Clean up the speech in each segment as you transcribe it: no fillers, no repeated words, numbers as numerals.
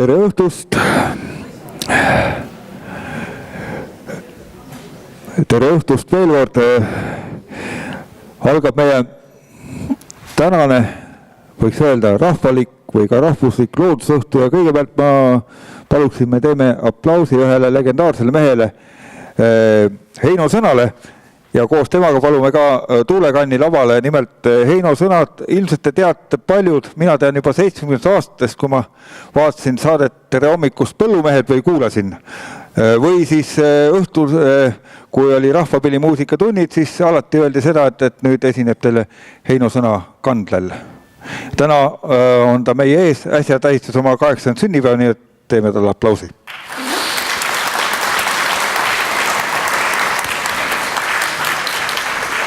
Tere õhtust! Tere õhtust veel kord! Algab meie tänane, võiks öelda, rahvalik või ka rahvuslik loodusõhtu ja kõigepealt ma paluksin, me teeme aplausi ühele legendaarsele mehele Heino Sõnale ja koos temaga palume ka Tuulekanni lavale. Nimelt Heino Sõnad, ilmselt te teate paljud, mina tean juba 70 aastatest, kui ma vaatasin saadet Tere hommikust Põllumehed või kuulasin. Või siis õhtul, kui oli rahvapillimuusika tunnid, siis alati öeldi seda, et nüüd esineb teile Heino Sõna Kandlel. Täna on ta meie ees, äsja tähistas oma 80 sünnipäeva, nii et teeme talle aplausi.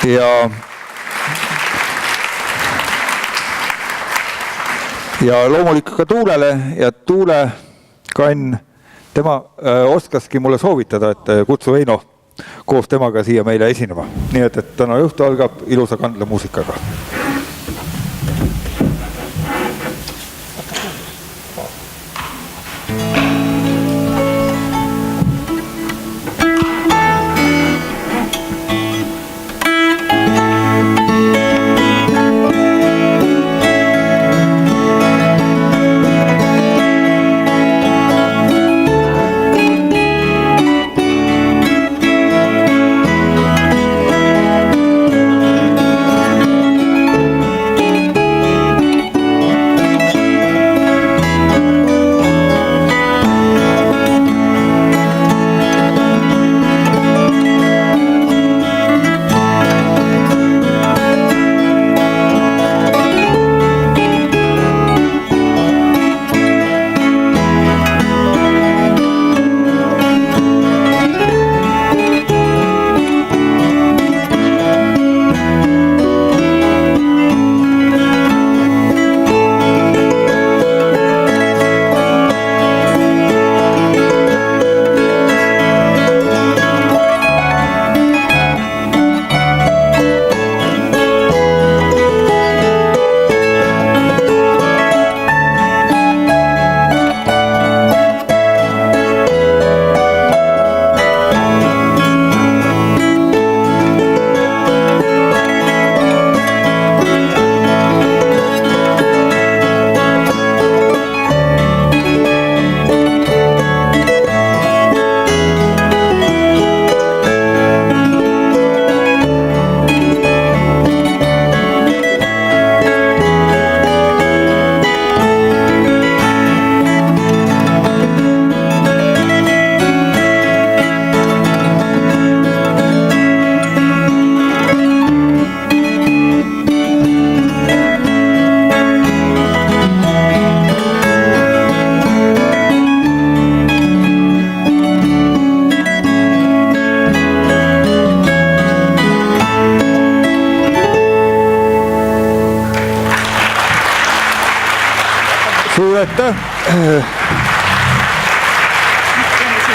Ja loomulikult ka Tuulele ja Tuulekann, tema oskaski mulle soovitada, et kutsu Heino koos temaga siia meile esinema. Nii et täna õhtu algab ilusa Kandla muusikaga.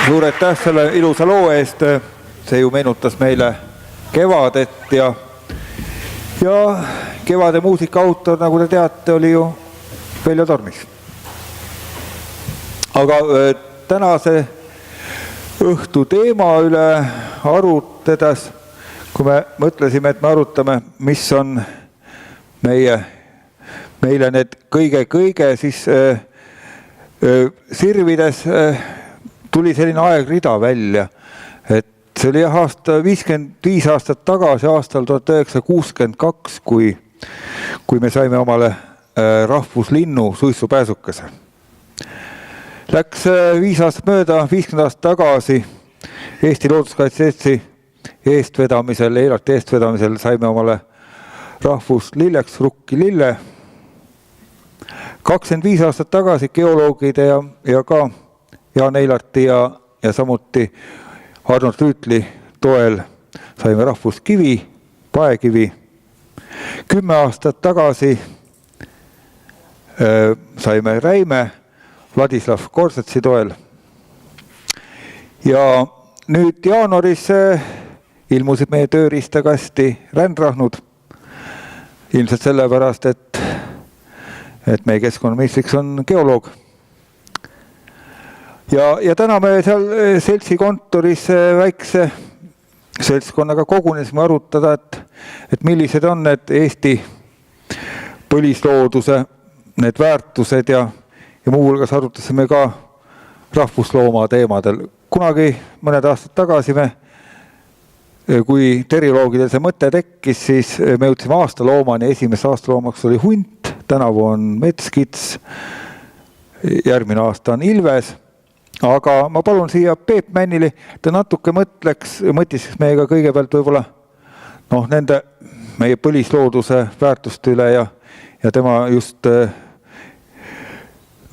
Suur aitäh selle ilusa loo eest. See ju meenutas meile kevadet ja kevade muusika autor, nagu te teate, oli ju Veljo Tormis. Aga tänase õhtu teema üle arutades, kui me mõtlesime, et me arutame, mis on meile need kõige, siis sirvides tuli selline aegrida välja, et see oli aasta 55 aastat tagasi, aastal 1962, kui me saime omale rahvuslinnu suissupääsukese. Läks 5 aastat mööda, 50 aastat tagasi Eesti Looduskaitse eestvedamisel, Eilarti eestvedamisel saime omale rahvuslilleks rukkilille. 25 aastat tagasi geoloogide ja ka Jaan Eilarti ja samuti Arnold Rüütli toel saime rahvuskivi, paekivi. 10 aastat tagasi saime räime Vladislav Korsetsi toel. Ja nüüd jaanuaris ilmusid meie tööriistakasti rändrahnud. Ilmselt sellepärast, et meie keskkonnaministriks on geoloog. ja täna me seal seltsi kontoris väikse seltskonnaga kogunesime arutada, et millised on need Eesti põlislooduse, need väärtused ja muuhulgas arutasime ka rahvuslooma teemadel. Kunagi mõned aastad tagasi kui terioloogidel see mõte tekkis, siis me jõudsime aastaloomani, esimese aastaloomaks oli hunt, tänavu on metskits, järgmine aasta on ilves, aga ma palun siia Peep Männili, ta natuke mõtles meiega kõigepealt võib-olla nende meie põlislooduse väärtuste üle ja tema just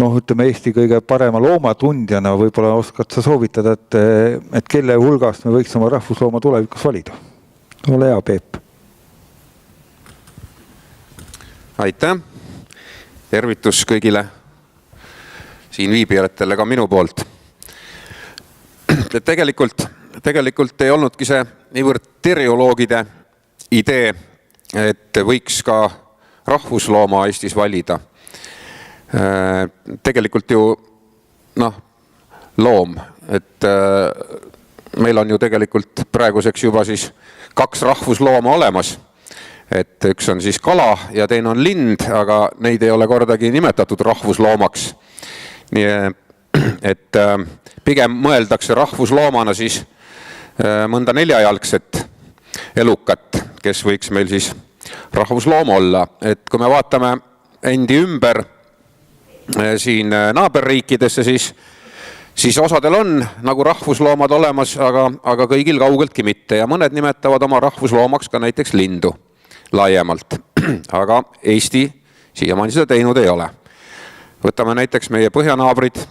ütleme Eesti kõige parema loomatundjana võib-olla oskad sa soovitada, et kelle hulgast me võiks oma rahvuslooma tulevikus valida. Ole hea, Peep. Aitäh. Tervitus kõigile siin viibijatele ka minu poolt. Tegelikult ei olnudki see niivõrd terioloogide idee, et võiks ka rahvuslooma Eestis valida. Tegelikult ju loom, et meil on ju tegelikult praeguseks juba siis 2 rahvuslooma olemas, et üks on siis kala ja teine on lind, aga neid ei ole kordagi nimetatud rahvusloomaks. Nii et pigem mõeldakse rahvusloomana siis mõnda 4-jalgset elukat, kes võiks meil siis rahvusloom olla, et kui me vaatame endi ümber siin naaberriikidesse, siis osadel on nagu rahvusloomad olemas, aga kõigil kaugeltki mitte ja mõned nimetavad oma rahvusloomaks ka näiteks lindu laiemalt, aga Eesti siiamaani seda teinud ei ole. Võtame näiteks meie põhjanaabrid,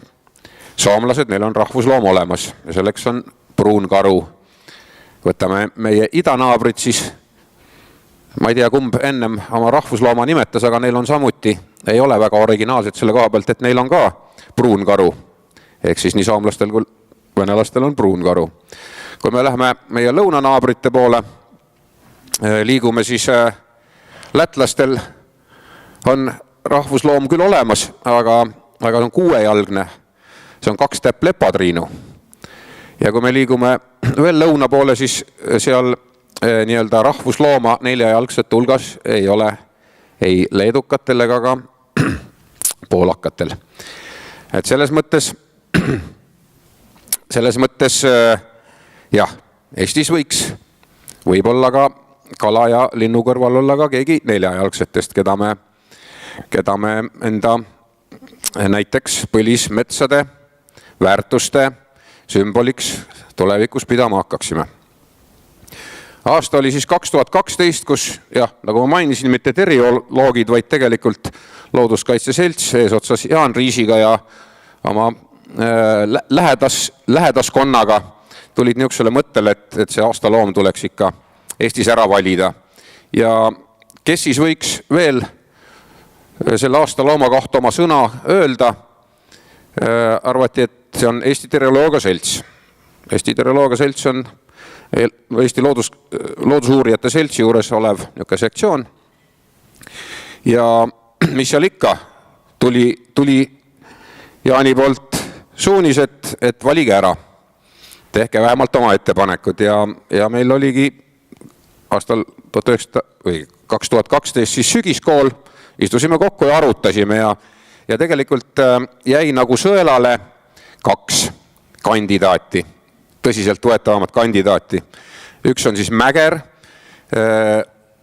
soomlased, neil on rahvusloom olemas ja selleks on pruunkaru. Võtame meie idanaabrid, siis ma ei tea, kumb ennem oma rahvuslooma nimetas, aga neil on samuti, ei ole väga originaalsed selle koha pealt, et neil on ka pruunkaru. Ehk siis nii soomlastel kui venelastel on pruunkaru. Kui me läheme meie lõunanaabrite poole, liigume siis lätlastel on rahvusloom küll olemas, aga see on 6-jalgne. See on 2 täpp lepatriinu. Ja kui me liigume veel lõuna poole, siis seal nii-öelda rahvuslooma 4-jalgsete hulgas ei ole ei leedukatel ega ka poolakatel. Et selles mõttes jah, Eestis võiks võib-olla ka kala ja linnu kõrval olla ka keegi 4-jalgsetest, keda me enda näiteks põlismetsade väärtuste sümboliks tulevikus pidama hakkaksime. Aasta oli siis 2012, kus nagu ma mainisin, mitte terioloogid, vaid tegelikult Looduskaitse Selts eesotsas Jaan Riisiga ja oma lähedaskonnaga tulid niisugusele mõttele, et see aastaloom tuleks ikka Eestis ära valida. Ja kes siis võiks veel selle aastalooma kohta oma sõna öelda, arvati, et see on Eesti Terioloogia Selts. Eesti Terioloogia Selts on Eesti loodusuurijate seltsi juures olev niisugune sektsioon. Ja mis seal ikka, tuli Jaani poolt suunis, et valige ära. Tehke vähemalt oma ettepanekud ja meil oligi aastal 2012 siis sügiskool, istusime kokku ja arutasime ja tegelikult jäi nagu sõelale 2 kandidaati, tõsiselt võetavamat kandidaati. Üks on siis Mäger.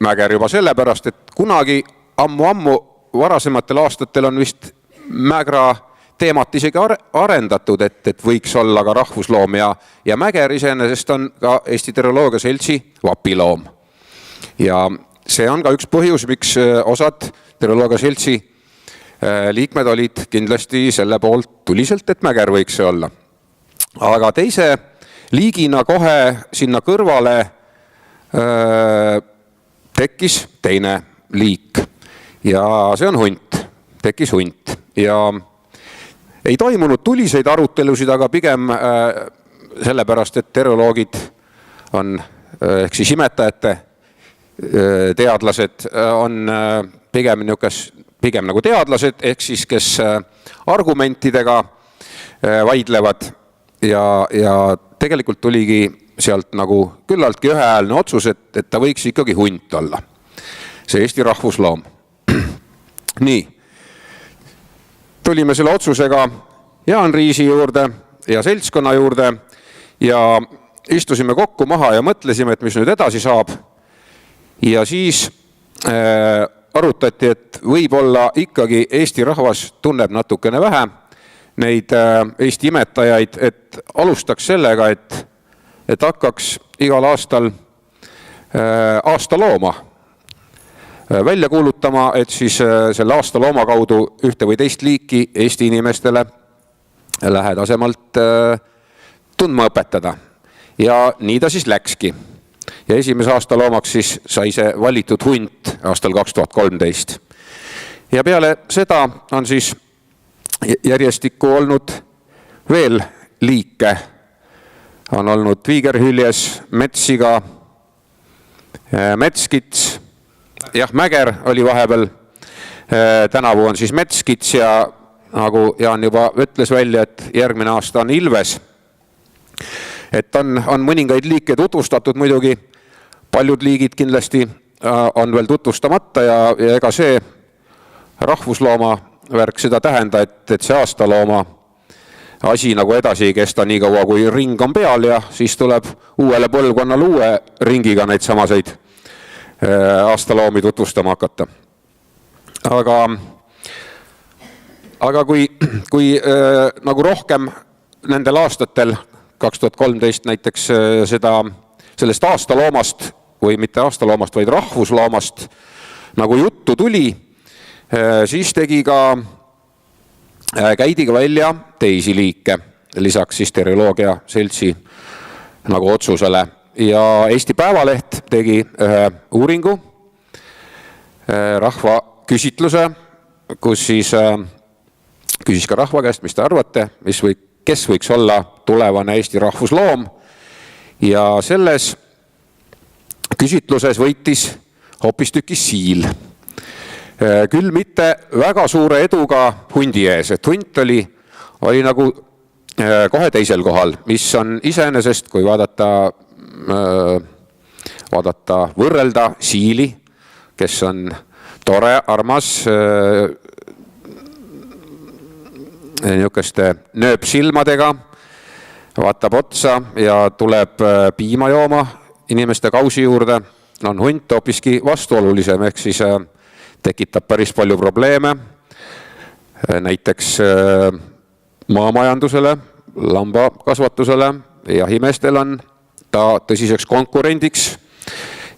Mäger juba sellepärast, et kunagi ammu varasematel aastatel on vist Mägra teemat isegi arendatud, et võiks olla ka rahvusloom ja Mäger iseenesest on ka Eesti Terioloogia Seltsi vapiloom. Ja see on ka üks põhjus, miks osad Terioloogia Seltsi liikmed olid kindlasti selle poolt tuliselt, et Mäger võiks see olla. Aga teise liigina kohe sinna kõrvale tekkis teine liik ja see on hunt. Tekkis hunt ja ei toimunud tuliseid arutelusid, aga pigem sellepärast, et terioloogid on ehk siis imetajate teadlased on pigem nagu teadlased, ehk siis kes argumentidega vaidlevad ja tegelikult tuligi sealt nagu küllaltki ühehäälne otsus, et ta võiks ikkagi hunt olla. See Eesti rahvusloom. Nii. Tulime selle otsusega Jaan Riisi juurde ja seltskonna juurde ja istusime kokku maha ja mõtlesime, et mis nüüd edasi saab. Ja siis arutati, et võib-olla ikkagi Eesti rahvas tunneb natukene vähe neid Eesti imetajaid, et alustaks sellega, et hakkaks igal aastal aastalooma välja kuulutama, et siis selle aastalooma kaudu ühte või teist liiki Eesti inimestele lähedasemalt tundma õpetada. Ja nii ta siis läkski. Ja esimese aastaloomaks siis sai see valitud hunt aastal 2013. Ja peale seda on siis järjestikku olnud veel liike. On olnud viigerhüljes, metssiga, metskits, jah, mäger oli vahepeal. Tänavu on siis metskits ja nagu Jaan juba ütles välja, et järgmine aasta on ilves. Et on mõningaid liike tutvustatud muidugi, paljud liigid kindlasti on veel tutvustamata ja ega see rahvuslooma värk seda tähenda, et see aastalooma asi nagu edasi ei kesta nii kaua, kui ring on peal ja siis tuleb uuele põlvkonnale uue ringiga neid samaseid aastaloomi tutvustama hakata. Aga kui nagu rohkem nendel aastatel 2013 näiteks sellest aastaloomast või mitte aastaloomast, vaid rahvusloomast nagu juttu tuli, siis käidi ka välja teisi liike, lisaks siis Terioloogia seltsi nagu otsusele. Ja Eesti Päevaleht tegi ühe uuringu, rahvaküsitluse, kus siis küsis ka rahva käest, mis te arvate, kes võiks olla tulevane Eesti rahvusloom. Ja selles küsitluses võitis hoopistükkis siil. Küll mitte väga suure eduga hundi ees, et hunt oli nagu kohe teisel kohal, mis on iseenesest, kui vaadata, võrrelda siili, kes on tore, armas, niisuguste nööpsilmadega, vaatab otsa ja tuleb piima jooma inimeste kausi juurde, on hunt hoopiski vastuolulisem, ehk siis tekitab päris palju probleeme, näiteks maamajandusele, lambakasvatusele, jahimeestel on ta tõsiseks konkurendiks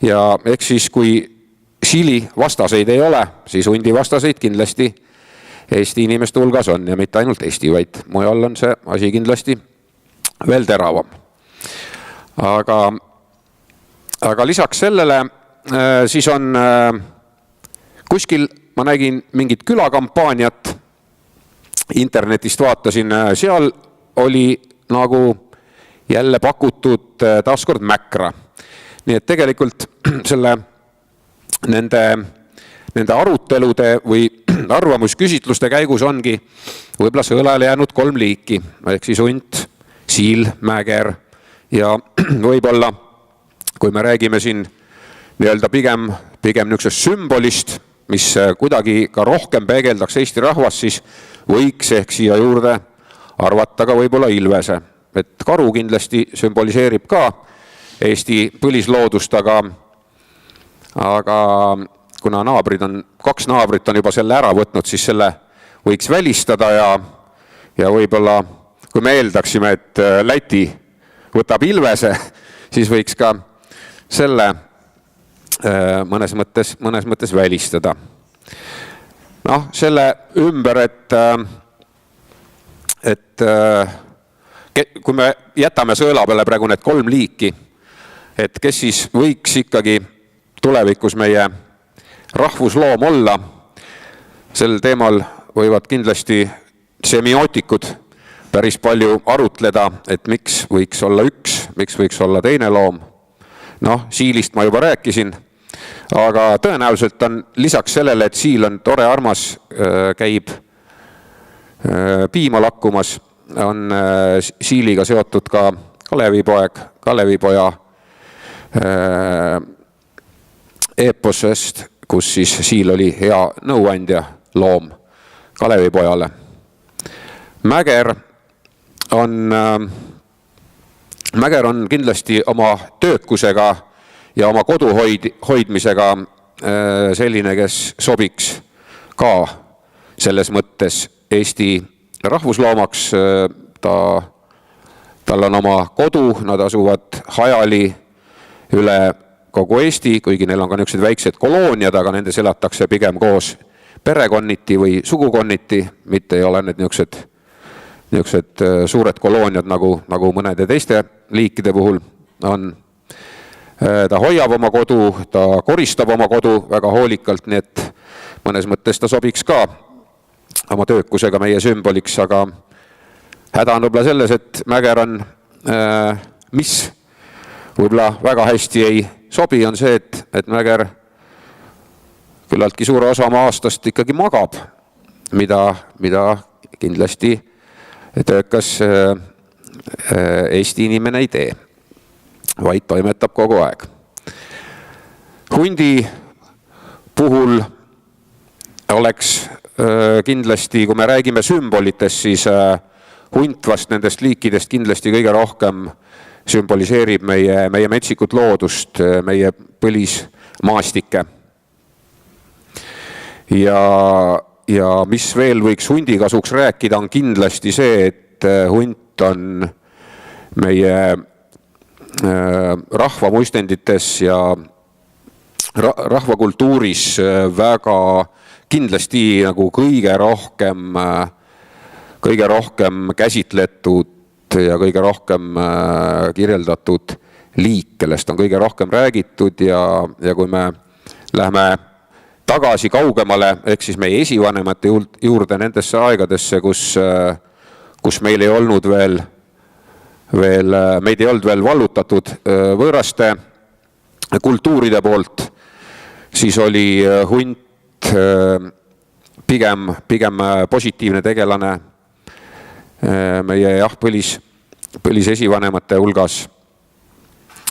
ja ehk siis kui siili vastaseid ei ole, siis hundi vastaseid kindlasti Eesti inimeste hulgas on ja mitte ainult Eesti, vaid mujal on see asi kindlasti veel teravam. Aga lisaks sellele siis on kuskil, ma nägin mingit külakampaaniat, internetist vaatasin, seal oli nagu jälle pakutud taaskord mäkra. Nii et tegelikult nende arutelude või arvamusküsitluste käigus ongi võib-olla sõelale jäänud 3 liiki, ehk siis hunt, siil, mäger ja võib-olla, kui me räägime siin nii-öelda pigem niisugusest sümbolist, mis kuidagi ka rohkem peegeldaks Eesti rahvast, siis võiks ehk siia juurde arvata ka võib-olla ilvese. Et karu kindlasti sümboliseerib ka Eesti põlisloodust, aga kuna 2 naabrit on juba selle ära võtnud, siis selle võiks välistada ja võib-olla, kui me eeldaksime, et Läti võtab ilvese, siis võiks ka selle mõnes mõttes välistada. Noh, selle ümber, et kui me jätame sõela peale praegu need 3 liiki, et kes siis võiks ikkagi tulevikus meie rahvusloom olla, sel teemal võivad kindlasti semiootikud päris palju arutleda, et miks võiks olla üks, miks võiks olla teine loom. Noh, siilist ma juba rääkisin, aga tõenäoliselt on lisaks sellele, et siil on tore, armas, käib piima lakkumas, on Siiliga seotud ka Kalevipoja eeposest, kus siis Siil oli hea nõuandja loom Kalevipojale. Mäger on kindlasti oma töökusega ja oma kodu hoidmisega selline, kes sobiks ka selles mõttes Eesti rahvusloomaks. Tal on oma kodu, nad asuvad hajali üle kogu Eesti, kuigi neil on ka niisugused väiksed kolooniad, aga nendes elatakse pigem koos perekonniti või sugukonniti, mitte ei ole need niisugused suured kolooniad nagu mõnede teiste liikide puhul on. Ta hoiab oma kodu, ta koristab oma kodu väga hoolikalt, nii et mõnes mõttes ta sobiks ka oma töökusega meie sümboliks, aga häda on võib-olla selles, et Mäger on, mis võib-olla väga hästi ei sobi, on see, et Mäger küllaltki suure osa oma aastast ikkagi magab, mida kindlasti töökas Eesti inimene ei tee, vaid toimetab kogu aeg. Hundi puhul oleks kindlasti, kui me räägime sümbolitest, siis hunt vast nendest liikidest kindlasti kõige rohkem sümboliseerib meie metsikut loodust, meie põlismaastikke. Ja mis veel võiks hundi kasuks rääkida, on kindlasti see, et hunt on meie rahvamuistendites ja rahvakultuuris väga kindlasti nagu kõige rohkem käsitletud ja kõige rohkem kirjeldatud liik, kellest on kõige rohkem räägitud ja kui me läheme tagasi kaugemale, ehk siis meie esivanemate juurde nendesse aegadesse, kus meil ei olnud meid ei olnud veel vallutatud võõraste kultuuride poolt, siis oli hunt pigem positiivne tegelane meie põlisesivanemate hulgas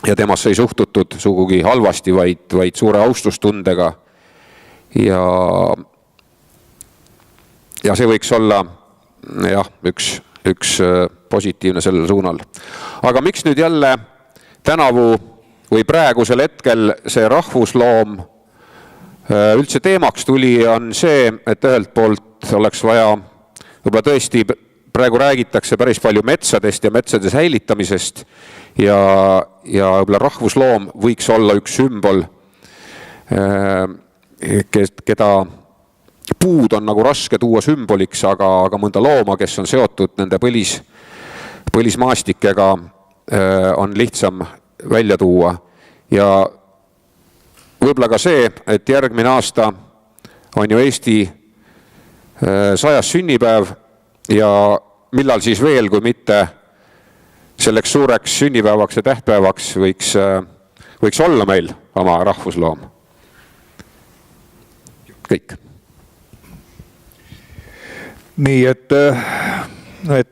ja temasse ei suhtutud sugugi halvasti, vaid suure austustundega. Ja see võiks olla üks positiivne sellel suunal. Aga miks nüüd jälle tänavu või praegusel hetkel see rahvusloom üldse teemaks tuli, on see, et ühelt poolt oleks vaja, võib-olla tõesti praegu räägitakse päris palju metsadest ja metsade säilitamisest ja võib-olla rahvusloom võiks olla üks sümbol, keda puud on nagu raske tuua sümboliks, aga mõnda looma, kes on seotud nende põlismaastikega, on lihtsam välja tuua. Ja võib-olla ka see, et järgmine aasta on ju Eesti 100. sünnipäev ja millal siis veel, kui mitte selleks suureks sünnipäevaks ja tähtpäevaks võiks olla meil oma rahvusloom. Kõik. Nii, et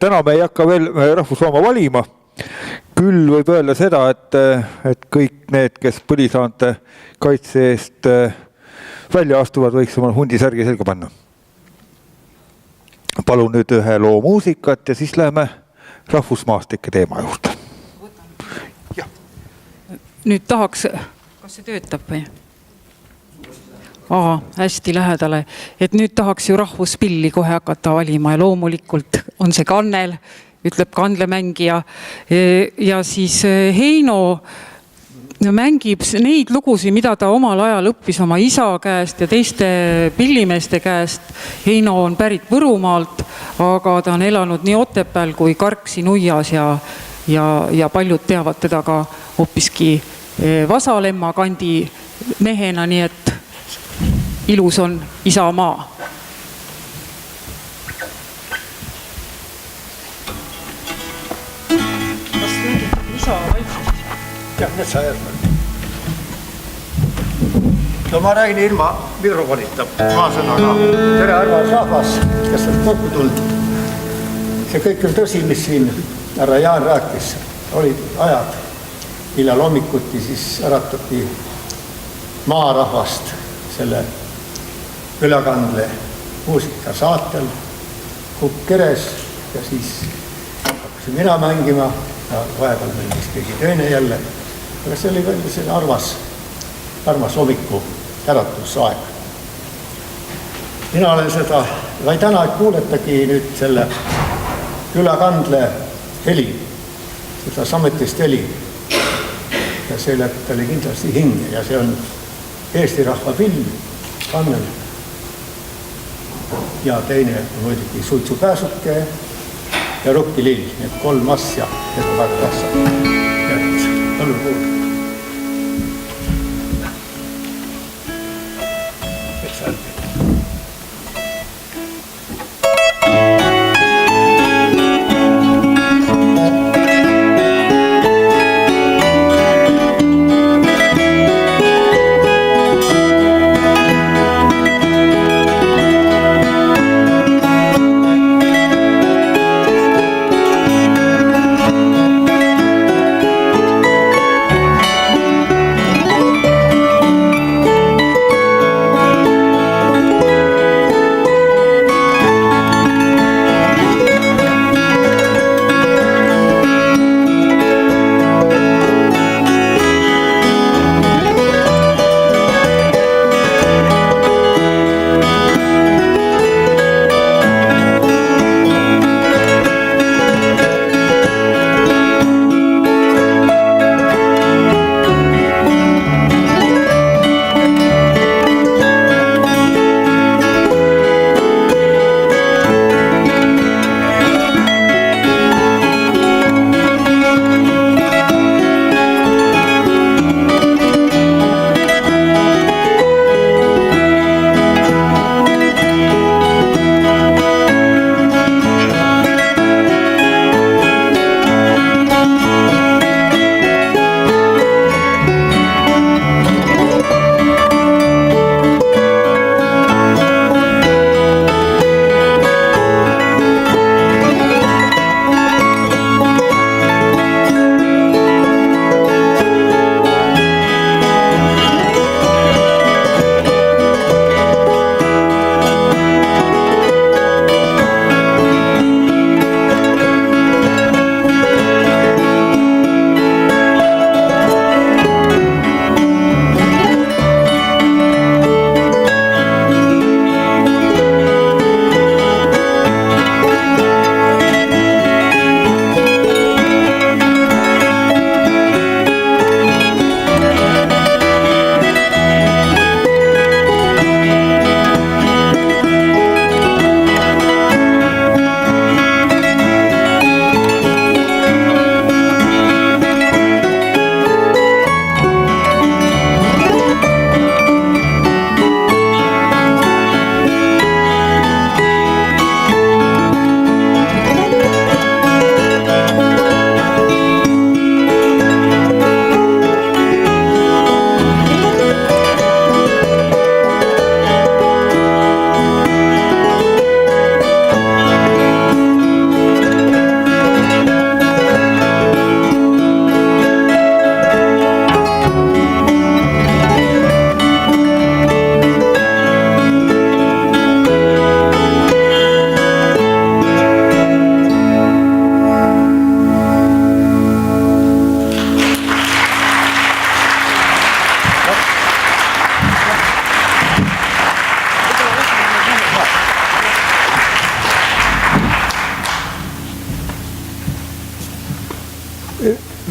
täna me ei hakka veel rahvuslooma valima. Küll võib öelda seda, et kõik need, kes põlisaante kaitse eest välja astuvad, võiks oma hundisärgi selga panna. Palun nüüd ühe loo muusikat ja siis läheme rahvusmaastike teema juurde. Ja. Nüüd tahaks, kas see töötab või? Hästi lähedale, et nüüd tahaks ju rahvuspilli kohe hakata valima ja loomulikult on see kannel, ütleb kandlemängija ja siis Heino mängib neid lugusid, mida ta omal ajal õppis oma isa käest ja teiste pillimeeste käest. Heino on pärit Võrumaalt, aga ta on elanud nii Otepääl kui Karksi Nuias ja paljud teavad teda ka hoopiski Vasalemma kandi mehena, nii et ilus on isamaa. Kas mingit isa vaiksust? Jah, need sa järgmine. No ma räägin ilma mikrofonita maasõnaga. Tere arvas rahvas, kes on kokku tulnud. see kõik on tõsi, mis siin härra Jaan rääkis. Olid ajad, millal hommikuti siis äratati maarahvast selle ülekandle muusika saatel Kukk keres ja siis hakkasin mina mängima ja vahepeal mängis keegi teine jälle. Aga see oli veel selline armas hommiku äratusaeg. Mina olen seda, vai täna kuuletagi nüüd selle ülekandle heli, seda sametist heli. Ja see oli kindlasti hinge ja see on Eesti rahva film, kannel. Ja teine on muidugi Suitsupääsuke ja Rukkilill, need 3 asja, need on väga tähtsad. Palun kuulda.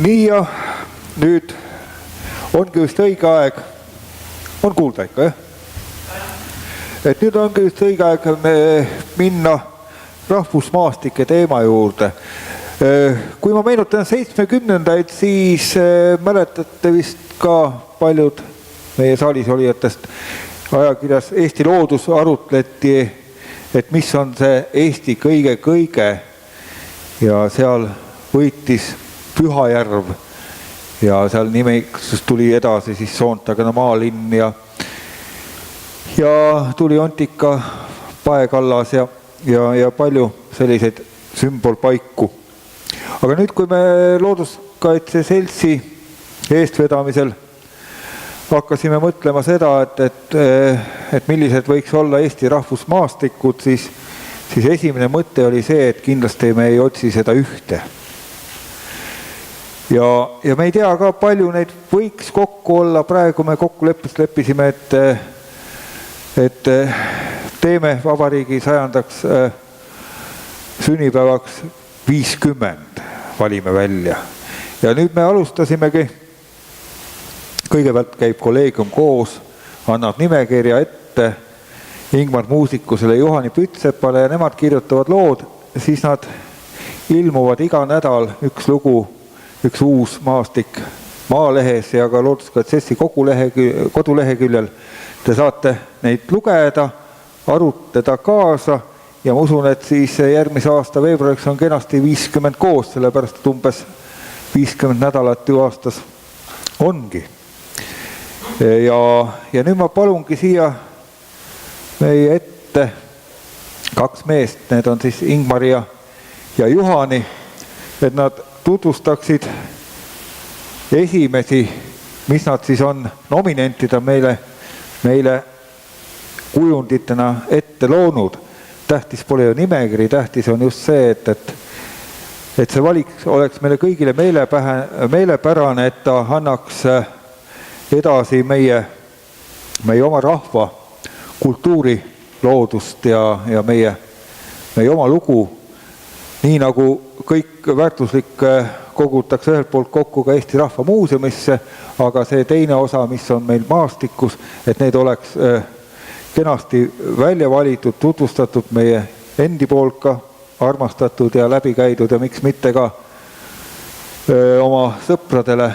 Nii ja nüüd ongi just õige aeg, on kuulda ikka, jah? Et nüüd ongi just õige aeg minna rahvusmaastike teema juurde. Kui ma meenutan 70-ndaid, siis mäletate vist ka paljud meie saalis olijatest ajakirjas Eesti Loodus arutleti, et mis on see Eesti kõige ja seal võitis Pühajärv ja seal nimeks tuli edasi siis Soontagana maalinn ja tuli Ontika Paekallas ja palju selliseid sümbolpaiku. Aga nüüd, kui me Looduskaitse Seltsi eestvedamisel hakkasime mõtlema seda, et millised võiks olla Eesti rahvusmaastikud, siis esimene mõte oli see, et kindlasti me ei otsi seda ühte. Ja me ei tea ka, palju neid võiks kokku olla. Praegu me leppisime, et teeme vabariigi 100. sünnipäevaks 50, valime välja. Ja nüüd me alustasimegi, kõigepealt käib kolleegium koos, annab nimekirja ette Ingmar Muusikusele, Juhani Pütsepale ja nemad kirjutavad lood, siis nad ilmuvad iga nädal üks lugu, üks uus maastik Maalehes ja ka Looduskaitse Seltsi koduleheküljel. Te saate neid lugeda, arutada kaasa ja ma usun, et siis järgmise aasta veebruariks on kenasti 50 koos, sellepärast et umbes 50 nädalat ju aastas ongi. Ja nüüd ma palungi siia meie ette 2 meest, need on siis Ingmar ja Juhani, et nad tutvustaksid esimesi, mis nad siis on nominentida meile kujunditena ette loonud. Tähtis pole ju nimekiri, tähtis on just see, et see valik oleks meile kõigile meelepärane, et ta annaks edasi meie oma rahva kultuuri, loodust ja meie oma lugu. Nii nagu kõik väärtuslik kogutakse ühelt poolt kokku ka Eesti Rahva Muuseumisse, aga see teine osa, mis on meil maastikus, et need oleks kenasti välja valitud, tutvustatud meie endi poolt ka, armastatud ja läbi käidud ja miks mitte ka oma sõpradele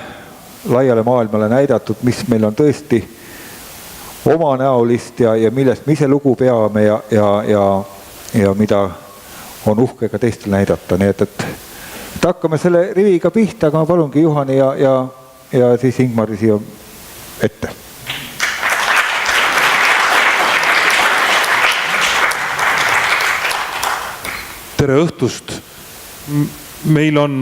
laiale maailmale näidatud, mis meil on tõesti omanäolist ja millest me ise lugu peame ja mida on uhke ka teistel näidata. Nii et hakkame selle riviga pihta, aga ma palungi Juhani ja siis Ingmari siia ette. Tere õhtust! Meil on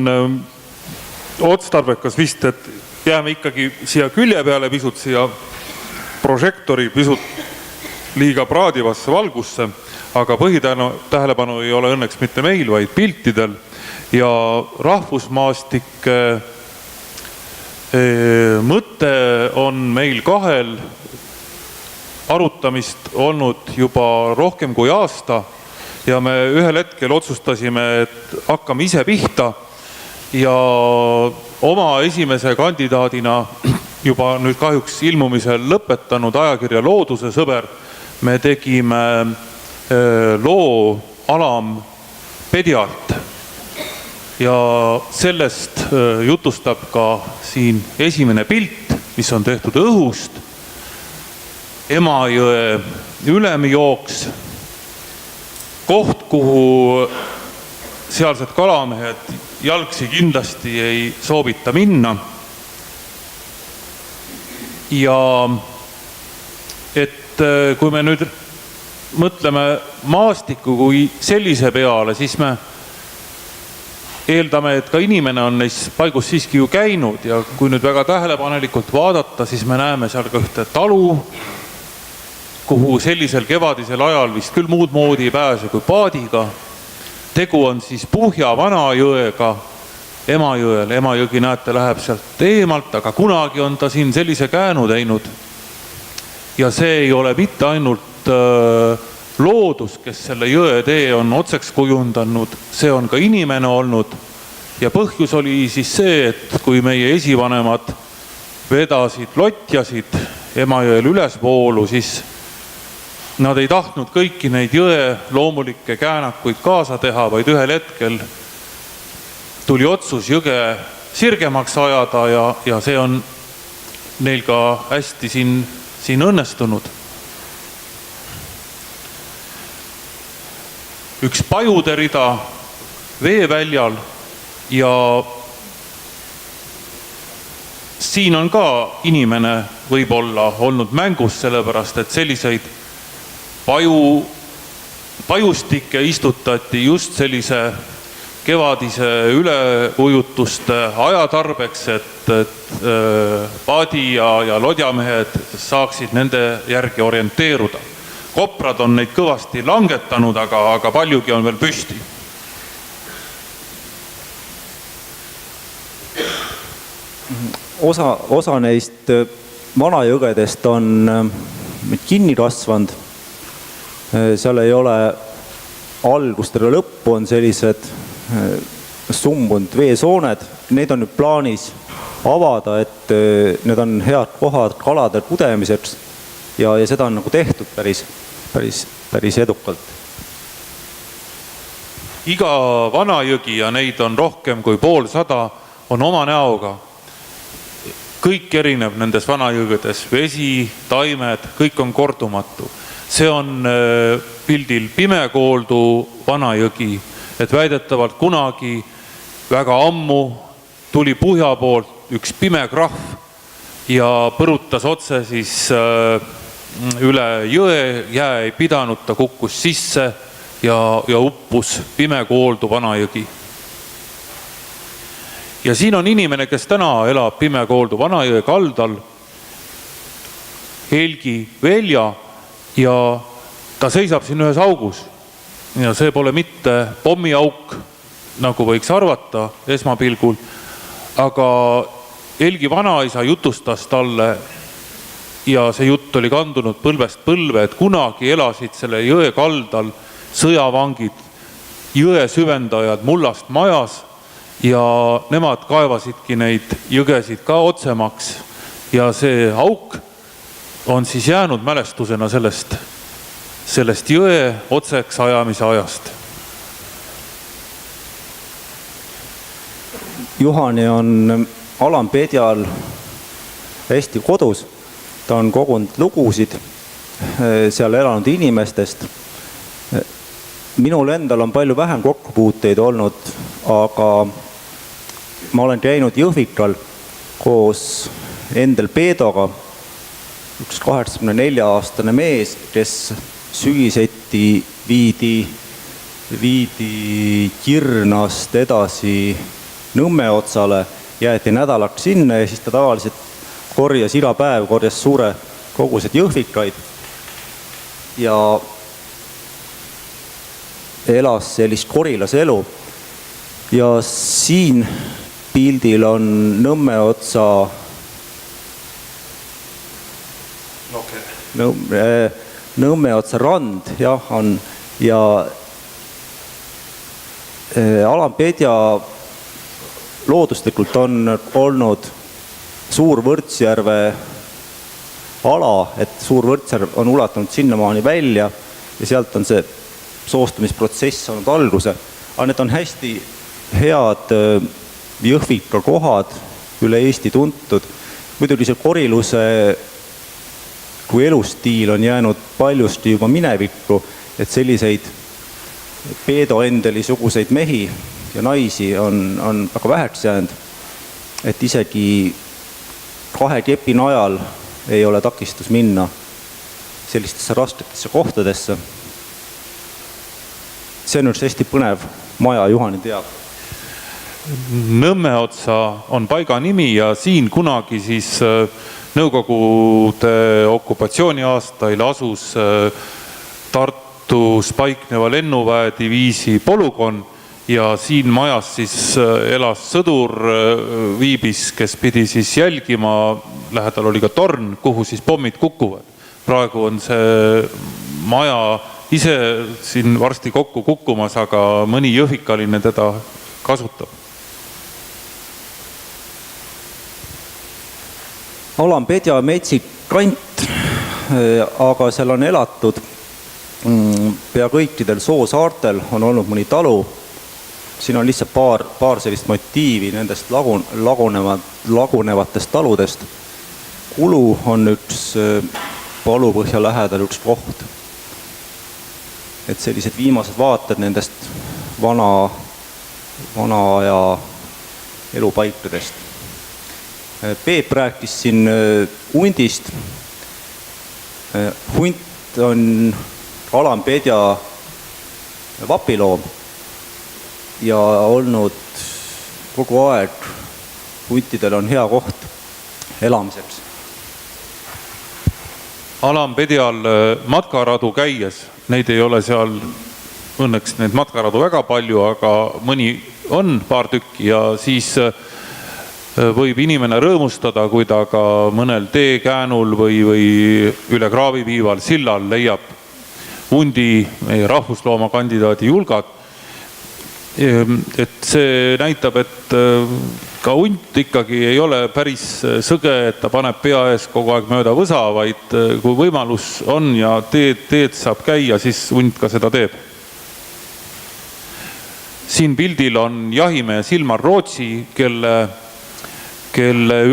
otstarbekas vist, et jääme ikkagi siia külje peale pisut, siia prožektori pisut liiga praadivasse valgusse, aga põhitähelepanu ei ole õnneks mitte meil, vaid piltidel. Ja rahvusmaastik mõte on meil 2 arutamist olnud juba rohkem kui aasta ja me ühel hetkel otsustasime, et hakkame ise pihta ja oma esimese kandidaadina juba nüüd kahjuks ilmumisel lõpetanud ajakirja Looduse sõber me tegime loo Alam Pedialt ja sellest jutustab ka siin esimene pilt, mis on tehtud õhust. Emajõe ülemjooks, koht, kuhu sealsed kalamehed jalgsi kindlasti ei soovita minna. Ja et kui me nüüd mõtleme maastiku kui sellise peale, siis me eeldame, et ka inimene on neis paigus siiski ju käinud ja kui nüüd väga tähelepanelikult vaadata, siis me näeme seal ka ühte talu, kuhu sellisel kevadisel ajal vist küll muud moodi ei pääse kui paadiga. Tegu on siis Puhja Vanajõega Emajõel. Emajõgi näete läheb sealt eemalt, aga kunagi on ta siin sellise käänu teinud. Ja see ei ole mitte ainult loodus, kes selle jõe tee on otseks kujundanud, see on ka inimene olnud ja põhjus oli siis see, et kui meie esivanemad vedasid lotjasid Emajõel ülesvoolu, siis nad ei tahtnud kõiki neid jõe loomulikke käänakuid kaasa teha, vaid ühel hetkel tuli otsus jõge sirgemaks ajada ja see on neil ka hästi siin õnnestunud. Üks pajude rida veeväljal ja siin on ka inimene võib-olla olnud mängus, sellepärast et selliseid pajustikke istutati just sellise kevadise üleujutuste ajatarbeks, et paadi ja lodjamehed saaksid nende järgi orienteeruda. Koprad on neid kõvasti langetanud, aga paljugi on veel püsti. Osa neist vanajõgedest on kinni kasvanud. Seal ei ole algust ja lõppu, on sellised sumbunud veesooned. Neid on nüüd plaanis avada, et need on head kohad kalade kudemiseks ja seda on nagu tehtud päris edukalt. Iga vanajõgi, ja neid on rohkem kui 50, on oma näoga. Kõik erineb nendes vanajõgedes, vesi, taimed, kõik on kordumatu. See on pildil Pimekooldu vanajõgi, et väidetavalt kunagi väga ammu tuli põhja poolt üks pime krahv ja põrutas otse siis üle jõe, jää ei pidanud, ta kukkus sisse ja uppus Pimekooldu vanajõgi. Ja siin on inimene, kes täna elab Pimekooldu vanajõe kaldal, Helgi Velja, ja ta seisab siin ühes augus. Ja see pole mitte pommiauk, nagu võiks arvata esmapilgul, aga Helgi vanaisa jutustas talle, ja see jutt oli kandunud põlvest põlve, et kunagi elasid selle jõe kaldal sõjavangid, jõe süvendajad Mullast majas, ja nemad kaevasidki neid jõgesid ka otsemaks, ja see auk on siis jäänud mälestusena sellest jõe otseks ajamise ajast. Juhani on Alampedjal hästi kodus. Ta on kogunud lugusid seal elanud inimestest. Minul endal on palju vähem kokkupuuteid olnud, aga ma olen käinud Jõhvikal koos Endel Peedoga, üks 84-aastane mees, kes sügiseti viidi Kirnast edasi Nõmmeotsale, jäeti nädalaks sinna ja siis ta tavaliselt korjas iga päev, korjas suure kogused jõhvikaid ja elas sellist korilase elu. Ja siin pildil on Nõmmeotsa Nõmmeotsa rand, jah, on, ja Alampedja looduslikult on olnud Suur Võrtsjärve ala, et Suur Võrtsjärv on ulatunud sinnamaani välja ja sealt on see soostumisprotsess olnud alguse. Aga need on hästi head Jõhvika kohad, üle Eesti tuntud. Muidugi see koriluse kui elustiil on jäänud paljusti juba minevikku, et selliseid Peedo Endeli suguseid mehi ja naisi on väga väheks jäänud, et isegi 2 kepi najal ei ole takistus minna sellistesse rasketesse kohtadesse. See on üks hästi põnev maja, Juhani teab. Nõmmeotsa on paiga nimi ja siin kunagi siis Nõukogude okupatsiooni aastail asus Tartus paikneva lennuväediviisi polügoon ja siin majas siis elas sõdur, viibis, kes pidi siis jälgima, lähedal oli ka torn, kuhu siis pommid kukuvad. Praegu on see maja ise siin varsti kokku kukkumas, aga mõni jõhvikaline teda kasutab. Alampedja metsik kant, aga seal on elatud pea kõikidel soosaartel, on olnud mõni talu. Siin on lihtsalt paar sellist motiivi nendest lagunevatest taludest. Kulu on üks Palupõhja lähedal üks koht. Et sellised viimased vaated nendest vana aja elupaikadest. Peep rääkis siin hundist. Hunt on Alampedja vapiloom ja olnud kogu aeg. Huntidel on hea koht elamiseks. Alampedial matkaradu käies, neid ei ole seal õnneks neid matkaradu väga palju, aga mõni on paar tükki ja siis võib inimene rõõmustada, kui ta ka mõnel teekäänul või üle kraaviviival sillal leiab hundi meie rahvusloomakandidaadi julgad. Et see näitab, et ka hunt ikkagi ei ole päris sõge, et ta paneb pea ees kogu aeg mööda võsa, vaid kui võimalus on ja teed saab käia, siis hunt ka seda teeb. Siin pildil on jahimees Ilmar Rootsi, kelle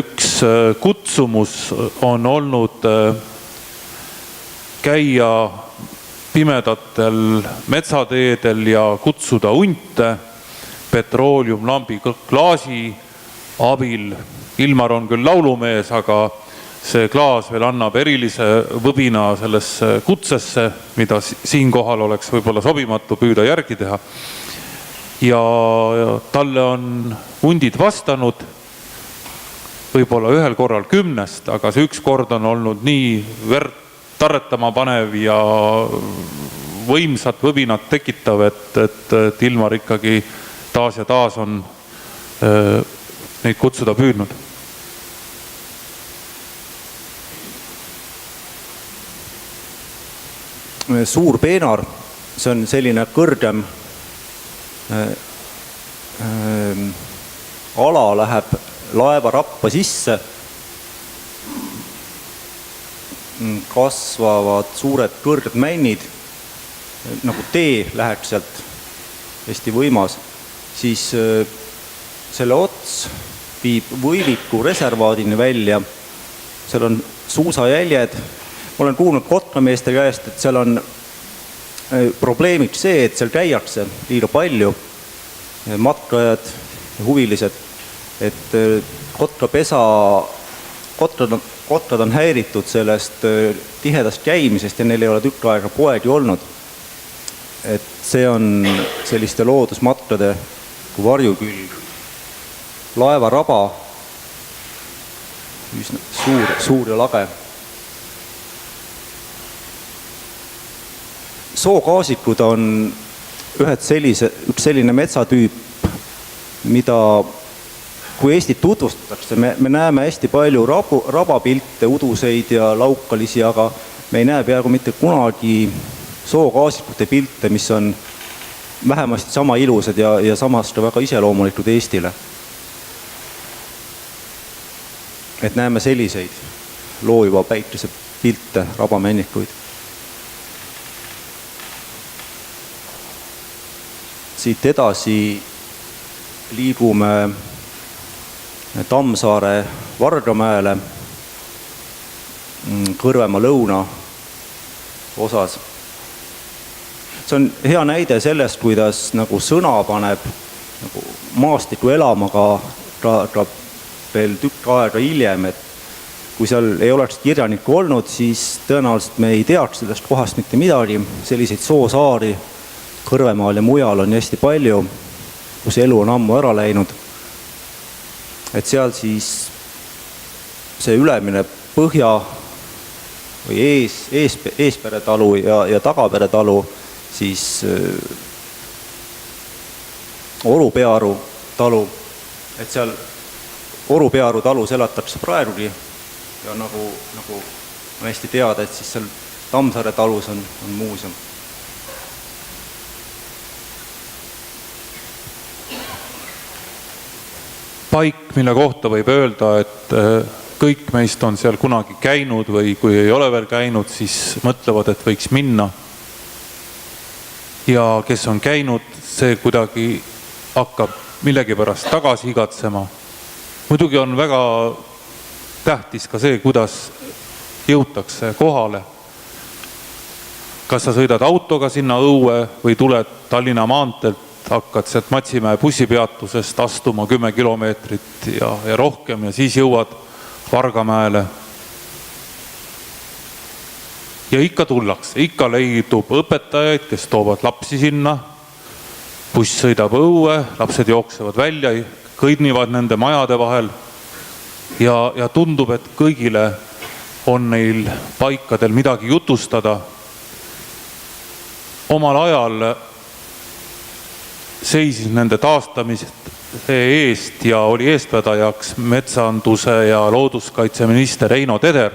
üks kutsumus on olnud käia pimedatel metsateedel ja kutsuda hunte petrooliumlambi klaasi abil. Ilmar on küll laulumees, aga see klaas veel annab erilise võbina sellesse kutsesse, mida siinkohal oleks võib-olla sobimatu püüda järgi teha. Ja talle on hundid vastanud võib-olla ühel korral 10, aga see üks kord on olnud nii verd tarretama panev ja võimsat võbinat tekitav, et Ilmar ikkagi taas ja taas on neid kutsuda püüdnud. Suur peenar, see on selline kõrgem ala, läheb laeva rappa sisse, kasvavad suured kõrged männid, nagu tee läheks sealt hästi võimas, siis selle ots viib Võiviku reservaadini välja, seal on suusajäljed, ma olen kuulnud kotkameeste käest, et seal on probleemiks see, et seal käiakse liiga palju, matkajad, huvilised, et kotrad on häiritud sellest tihedast käimisest ja neil ei ole tükk aega poegi olnud. Et see on selliste loodusmatkade kui varjukülg. Laevaraba, suur ja lage. Soogaasikud on üks selline metsatüüp, mida kui Eestit tutvustatakse, me näeme hästi palju rabapilte, uduseid ja laukalisi, aga me ei näe peaaegu mitte kunagi soogaasikute pilte, mis on vähemasti sama ilusad ja samas ka väga iseloomulikud Eestile. Et näeme selliseid loojuva päikese pilte, rabamännikuid. Siit edasi liigume Tammsaare Vargamäele Kõrvemaa lõuna osas. See on hea näide sellest, kuidas nagu sõna paneb nagu maastiku elama ka veel tükk aega hiljem, et kui seal ei oleks kirjanikku olnud, siis tõenäoliselt me ei teaks sellest kohast mitte midagi. Selliseid soosaari Kõrvemaal ja mujal on hästi palju, kus elu on ammu ära läinud. Et seal siis see ülemine põhja või eespere talu ja tagapere talu, siis Orupearu talu, et seal Orupearu talus elatakse praegugi ja nagu on hästi teada, et siis seal Tammsaare talus on muuseum. Paik, mille kohta võib öelda, et kõik meist on seal kunagi käinud või kui ei ole veel käinud, siis mõtlevad, et võiks minna. Ja kes on käinud, see kuidagi hakkab millegipärast tagasi igatsema. Muidugi on väga tähtis ka see, kuidas jõutakse kohale. Kas sa sõidad autoga sinna õue või tuled Tallinna maanteelt, hakkad sealt Matsimäe bussipeatusest astuma 10 kilomeetrit ja rohkem ja siis jõuad Vargamäele. Ja ikka tullakse, ikka leidub õpetajaid, kes toovad lapsi sinna buss sõidab õue, lapsed jooksevad välja, kõnnivad nende majade vahel ja tundub, et kõigile on neil paikadel midagi jutustada. Omal ajal seisis nende taastamist eest ja oli eestvedajaks metsanduse ja looduskaitseminister Heino Teder.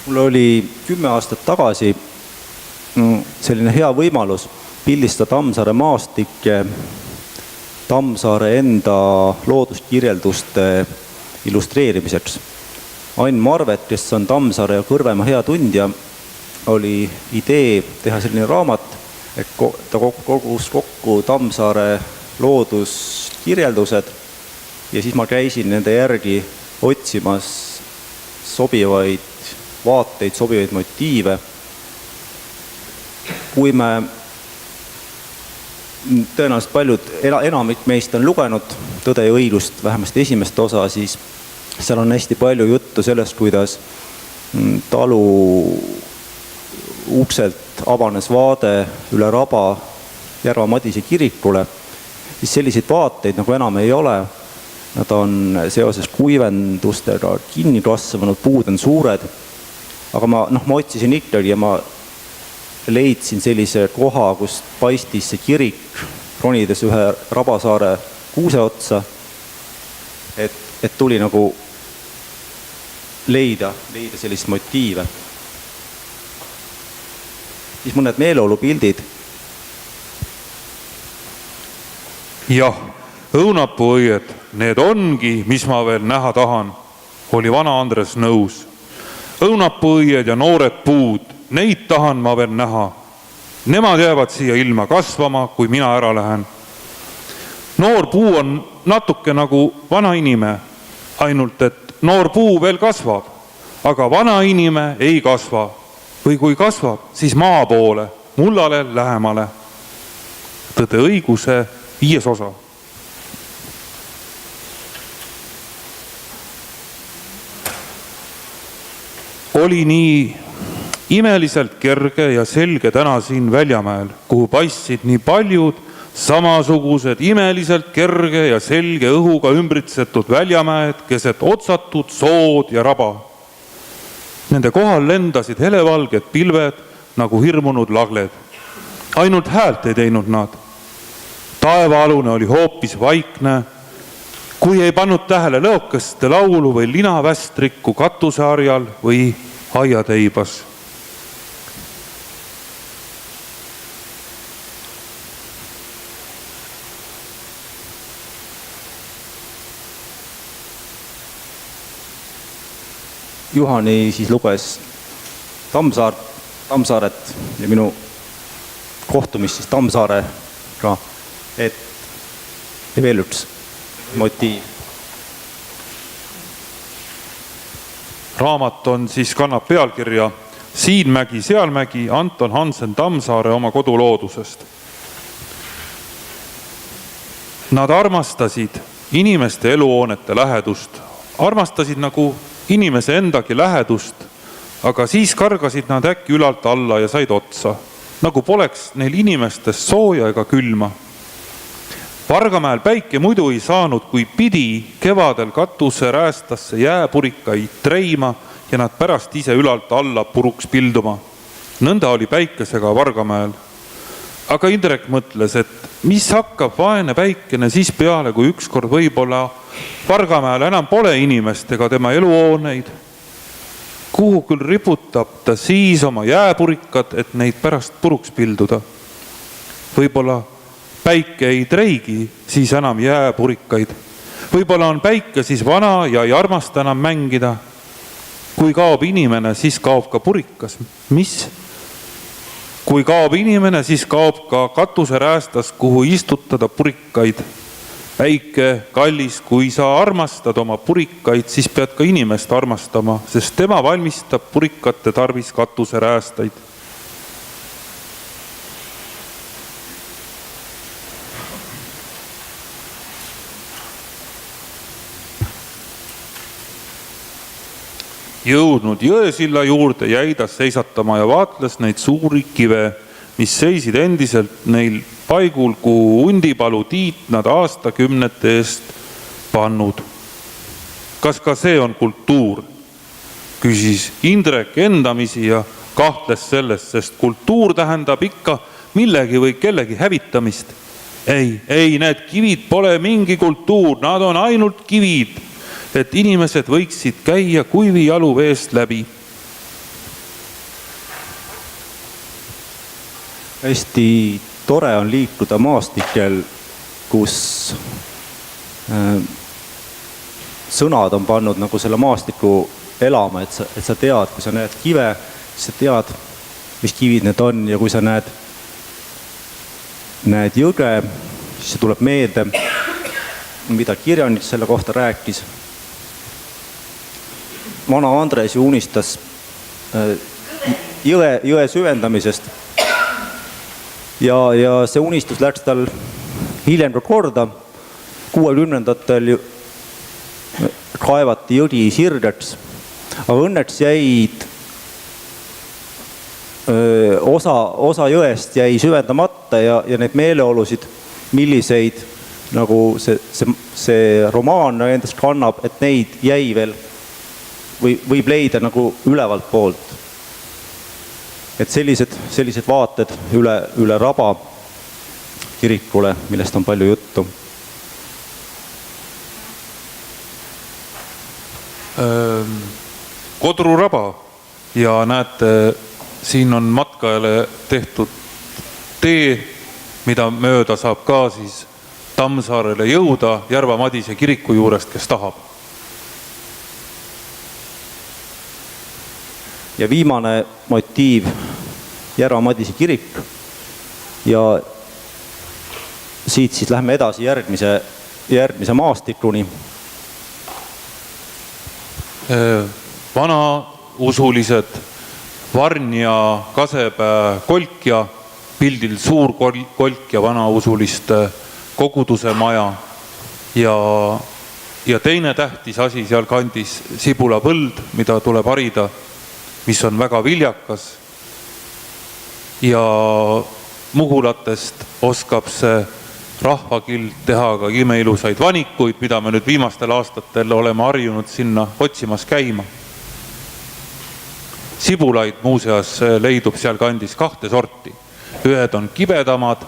Mul oli 10 aastat tagasi selline hea võimalus pildistada Tammsaare maastikke Tammsaare enda looduskirjelduste illustreerimiseks. Ain Marvet, kes on Tammsaare ja Kõrvemaa hea tundja, oli idee teha selline raamat, et ta kogus kokku Tammsaare looduskirjeldused ja siis ma käisin nende järgi otsimas sobivaid vaateid, sobivaid motiive. Kui me tõenäoliselt paljud, enamik meist on lugenud Tõde ja õigust, vähemasti esimest osa, siis seal on hästi palju juttu sellest, kuidas talu ukselt avanes vaade üle raba Järva Madise kirikule, siis selliseid vaateid nagu enam ei ole. Nad on seoses kuivendustega kinni kasvanud, puud on suured. Aga ma otsisin ikkagi ja ma leidsin sellise koha, kus paistis see kirik, ronides ühe Rabasaare kuuse otsa, et tuli nagu leida sellist motiive. Siis mõned meeleolupildid. Jah, õunapuuõied, need ongi, mis ma veel näha tahan, oli vana Andres nõus. Õunapuuõied ja noored puud, neid tahan ma veel näha. Nemad jäävad siia ilma kasvama, kui mina ära lähen. Noor puu on natuke nagu vana inime, ainult et noor puu veel kasvab, aga vana inime ei kasva. Või kui kasvab, siis maa poole, mullale lähemale. Tõde õiguse 5. osa. Oli nii imeliselt kerge ja selge täna siin Väljamäel, kuhu paistsid nii paljud samasugused imeliselt kerge ja selge õhuga ümbritsetud Väljamäed, keset otsatud sood ja raba. Nende kohal lendasid helevalged pilved nagu hirmunud lagled. Ainult häält ei teinud nad. Taevaalune oli hoopis vaikne, kui ei pannud tähele lõokeste laulu või linavästrikku katuseharjal või aiateibas. Juhani siis luges Tammsaaret ja minu kohtumist siis Tammsaarega, et veel üks motiiv. Raamat on siis kannab pealkirja Siinmägi, Sealmägi, Anton Hansen Tammsaare oma koduloodusest. Nad armastasid inimeste eluhoonete lähedust, armastasid nagu inimese endagi lähedust, aga siis kargasid nad äkki ülalt alla ja said otsa, nagu poleks neil inimestest sooja ega külma. Vargamäel päike muidu ei saanud, kui pidi kevadel katuse räästasse jääpurikaid treima ja nad pärast ise ülalt alla puruks pilduma. Nõnda oli päikesega Vargamäel. Aga Indrek mõtles, et mis hakkab vaene päikene siis peale, kui ükskord võib-olla Vargamäel enam pole inimest ega tema eluhooneid. Kuhu küll riputab ta siis oma jääpurikad, et neid pärast puruks pilduda. Võib-olla päike ei treigi siis enam jääpurikaid. Võib-olla on päike siis vana ja ei armasta enam mängida. Kui kaob inimene, siis kaob ka purikas. Mis? Kui kaob inimene, siis kaob ka katuseräästas, kuhu istutada purikaid. Väike, kallis, kui sa armastad oma purikaid, siis pead ka inimest armastama, sest tema valmistab purikate tarvis katuseräästaid. Jõudnud jõesilla juurde, jäi ta seisatama ja vaatles neid suuri kive, mis seisid endiselt neil paigul, kuhu Undipalu Tiit nad aastakümnete eest pannud. Kas ka see on kultuur? Küsis Indrek endamisi ja kahtles sellest, sest kultuur tähendab ikka millegi või kellegi hävitamist. Ei, need kivid pole mingi kultuur, nad on ainult kivid, et inimesed võiksid käia kuivi jalu veest läbi. Hästi tore on liikuda maastikel, kus sõnad on pannud nagu selle maastiku elama, et sa tead, kui sa näed kive, siis sa tead, mis kivid need on, ja kui sa näed jõge, siis see tuleb meelde, mida kirjanik selle kohta rääkis. Vana Andres ju unistas jõe süvendamisest ja see unistus läks tal hiljem korda. 60-ndatel kaevati jõgi sirgeks, aga õnneks jäid osa jõest jäi süvendamata ja need meeleolusid, milliseid nagu see romaan endast kannab, et neid jäi veel võib leida nagu ülevalt poolt. Et sellised vaated üle Raba kirikule, millest on palju juttu. Kodru Raba ja näete, siin on matkajale tehtud tee, mida mööda saab ka siis Tammsaarele jõuda Järva Madise kiriku juurest, kes tahab. Ja viimane motiiv, Järva Madise kirik, ja siit siis lähme edasi järgmise maastikuni. Vana usulised Varnja, Kasepää, Kolkja, pildil suur Kolkja vanausuliste koguduse maja ja teine tähtis asi seal kandis Sibula põld, mida tuleb harida, mis on väga viljakas, ja Muhulatest oskab see rahvakild teha ka imeilusaid vanikuid, mida me nüüd viimastel aastatel oleme harjunud sinna otsimas käima. Sibulaid muuseas leidub seal kandis 2 sorti. Ühed on kibedamad,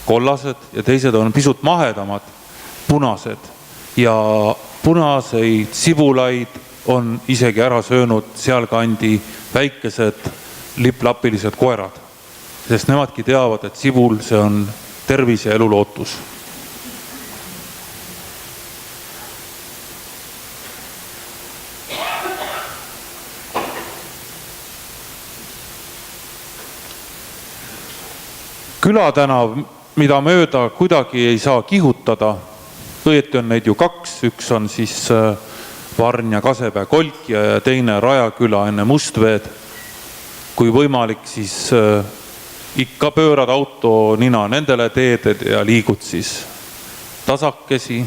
kollased, ja teised on pisut mahedamad, punased, ja punaseid sibulaid on isegi ära söönud seal kandi väikesed lipplapilised koerad, sest nemadki teavad, et sibul see on tervis ja elu lootus. Külatänav, mida mööda kuidagi ei saa kihutada, õieti on neid ju 2, üks on siis Varnja, Kasepää, Kolkja ja teine Rajaküla enne Mustveed. Kui võimalik, siis ikka pöörad auto nina nendele teeded ja liigud siis tasakesi.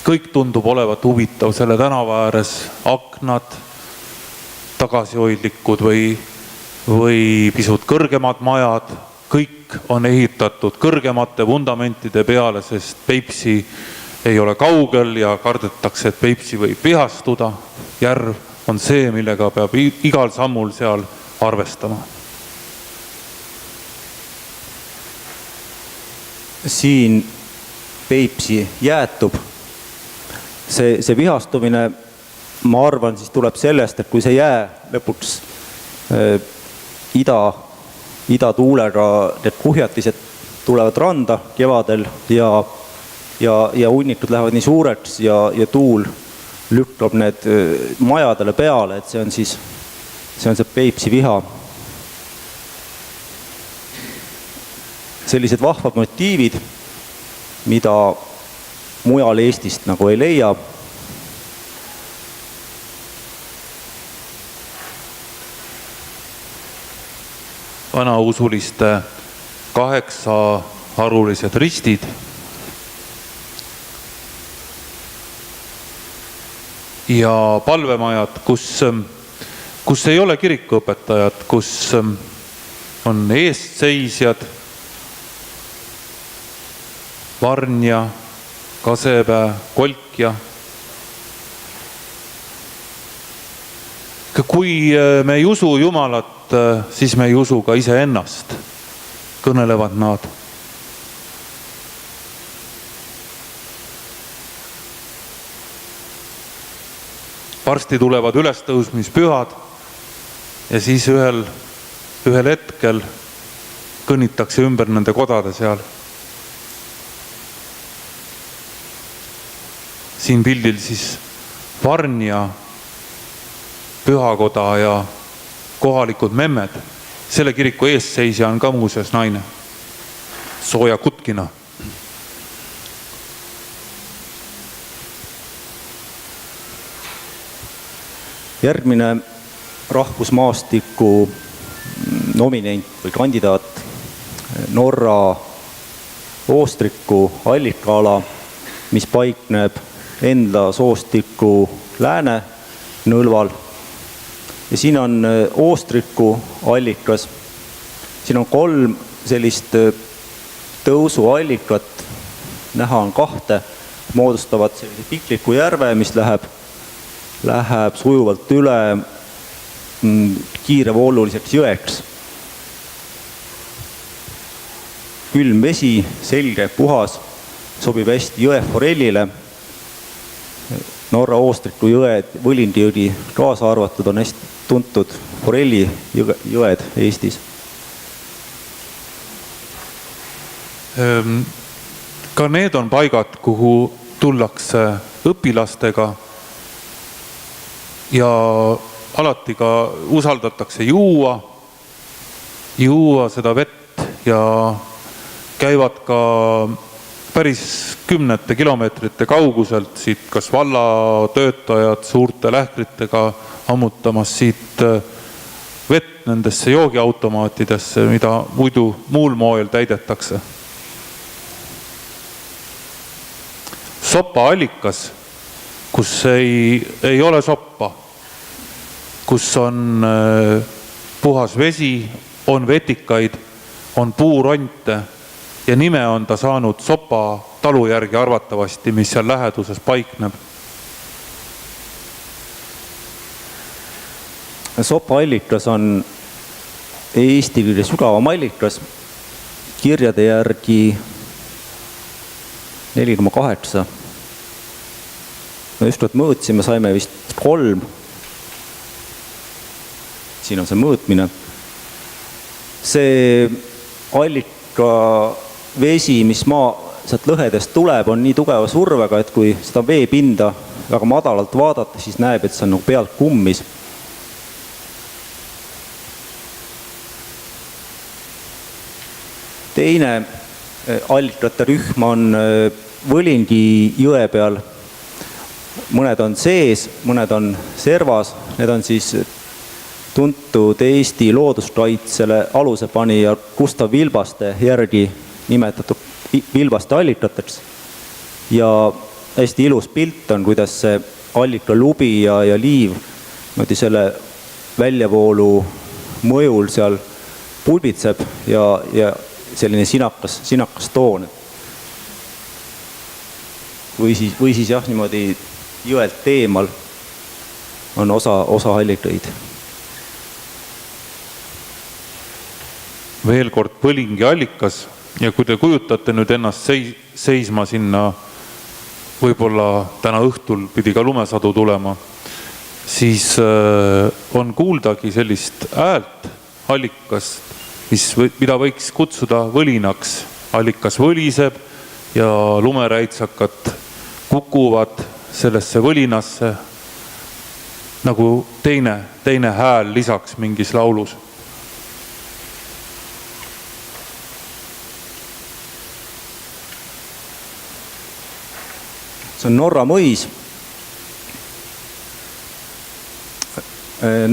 Kõik tundub olevat huvitav selle tänava ääres, aknad, tagasihoidlikud või pisut kõrgemad majad, kõik on ehitatud kõrgemate vundamentide peale, sest Peipsi ei ole kaugel ja kardetakse, et Peipsi võib vihastuda. Järv on see, millega peab igal sammul seal arvestama. Siin Peipsi jäätub. See vihastumine, ma arvan, siis tuleb sellest, et kui see jää lõpuks idatuulega need kuhjatised tulevad randa kevadel ja hunnikud lähevad nii suureks ja tuul lükkab need majadele peale, et see on see Peipsi viha. Sellised vahvad motiivid, mida mujal Eestist nagu ei leia. Vanausuliste 8 harulised ristid. Ja palvemajad, kus kus ei ole kirikuõpetajat, kus on eestseisjad, Varnja, Kasepää, Kolkja. Kui me ei usu Jumalat, siis me ei usu ka iseennast, kõnelevad nad. Varsti tulevad ülestõusmispühad ja siis ühel hetkel kõnnitakse ümber nende kodade seal. Siin pildil siis Varnja pühakoda ja kohalikud memmed. Selle kiriku eestseisja on ka muuseas naine, Sooja Kutkina. Järgmine rahvusmaastiku nominent või kandidaat, Norra Oostriku allikaala, mis paikneb enda soostiku lääne nõlval. Ja siin on Oostriku allikas. Siin on 3 sellist tõusuallikat, näha on 2, moodustavad sellise pikliku järve, mis läheb sujuvalt üle kiirevooluliseks jõeks. Külm vesi, selge, puhas, sobib hästi jõeforellile. Norra Oostriku jõed, Võlindi kaasa arvatud, on hästi tuntud forelli jõed Eestis. Ka need on paigad, kuhu tullakse õpilastega ja alati ka usaldatakse juua seda vett ja käivad ka päris 10 kilomeetrite kauguselt siit kas vallatöötajad suurte lähkritega ammutamas siit vett nendesse joogiautomaatidesse, mida muidu muul moel täidetakse. Sopa allikas, kus ei ole soppa, kus on puhas vesi, on vetikaid, on puuronte ja nime on ta saanud Sopa talu järgi arvatavasti, mis seal läheduses paikneb. Sopa allikas on Eesti kõige sügavam allikas, kirjade järgi 4,8. Me just mõõtsime, saime vist 3. Siin on see mõõtmine. See allika vesi, mis sealt lõhedest tuleb, on nii tugeva survega, et kui seda veepinda väga madalalt vaadata, siis näeb, et see on nagu pealt kummis. Teine allikate rühm on Võlindi jõe peal. Mõned on sees, mõned on servas. Need on siis tuntud Eesti looduskaitsele alusepanija Gustav Vilbaste järgi nimetatud Vilbaste allikateks. Ja hästi ilus pilt on, kuidas see allika lubi ja liiv selle väljavoolu mõjul seal pulbitseb ja selline sinakas toon. Või siis jah, niimoodi jõelt teemal on osa allikaid. Veel kord Põlingi allikas ja kui te kujutate nüüd ennast seisma sinna, võib-olla täna õhtul pidi ka lumesadu tulema, siis on kuuldagi sellist häält allikast, mida võiks kutsuda võlinaks. Allikas võliseb ja lumeräitsakad kukuvad sellesse võlinasse nagu teine hääl lisaks mingis laulus. See on Norra mõis.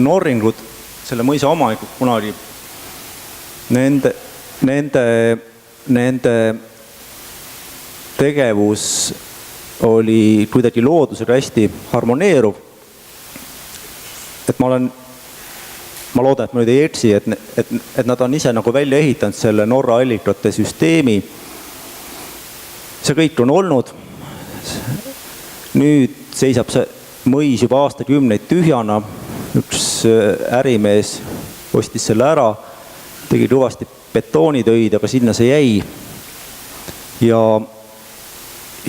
Norringud, selle mõisa omanikud kunagi, nende tegevus oli kuidagi loodusega hästi harmoneeruv. Et ma olen ma loodan, et ma nüüd ei eksi, et nad on ise nagu välja ehitanud selle Norra allikate süsteemi. See kõik on olnud. Nüüd seisab see mõis juba aastakümneid tühjana. Üks ärimees ostis selle ära, tegi kõvasti betoonitöid, aga sinna see jäi. Ja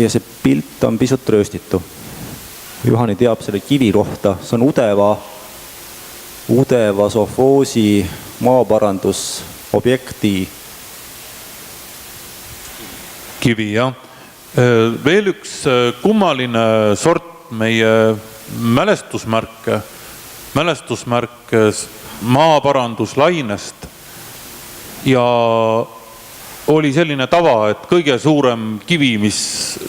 see pilt on pisut rööstitu. Juhani teab selle kivi kohta. See on Udeva sovhoosi maaparandusobjekti kivi, jah. Veel üks kummaline sort meie mälestusmärk maaparanduslainest ja oli selline tava, et kõige suurem kivi, mis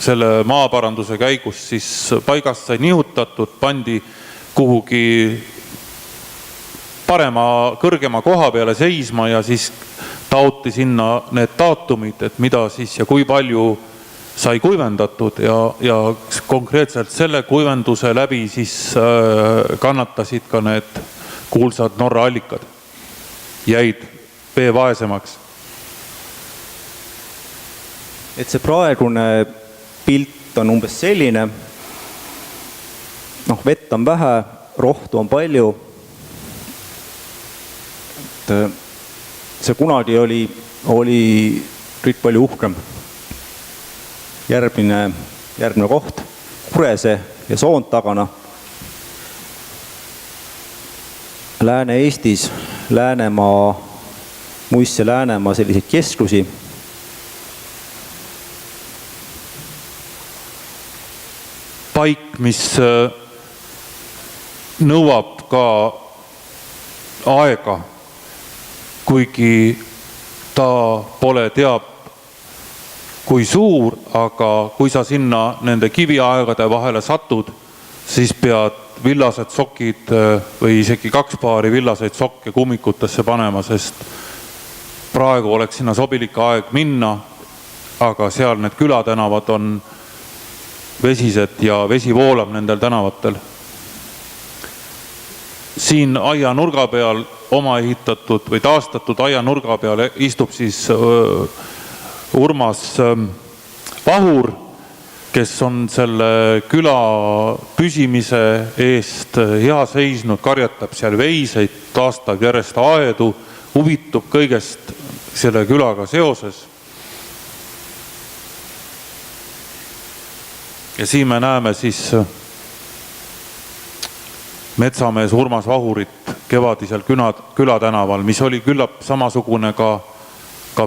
selle maaparanduse käigus siis paigast sai nihutatud, pandi kuhugi parema, kõrgema koha peale seisma ja siis taoti sinna need daatumid, et mida siis ja kui palju sai kuivendatud ja konkreetselt selle kuivenduse läbi siis kannatasid ka need kuulsad Norra allikad. Jäid veevaesemaks. Et see praegune pilt on umbes selline, vett on vähe, rohtu on palju. See kunagi oli kõik palju uhkem. Järgmine koht, Kurese ja Soontagana. Lääne-Eestis, Läänemaa, Muisse Läänemaa selliseid keskusi. Paik, mis nõuab ka aega, kuigi ta pole teab kui suur, aga kui sa sinna nende kiviaegade vahele satud, siis pead villased sokid või isegi 2 paari villaseid sokke kummikutesse panema, sest praegu oleks sinna sobilik aeg minna, aga seal need külatänavad on vesised ja vesi voolab nendel tänavatel. Siin aia nurga peal oma ehitatud või taastatud aia nurga peal istub siis Urmas Vahur, kes on selle küla püsimise eest hea seisnud, karjatab seal veiseid, taastab järjest aedu, huvitub kõigest selle külaga seoses. Ja siin me näeme siis metsamees Urmas Vahurit kevadisel külatänaval, mis oli küllap samasugune ka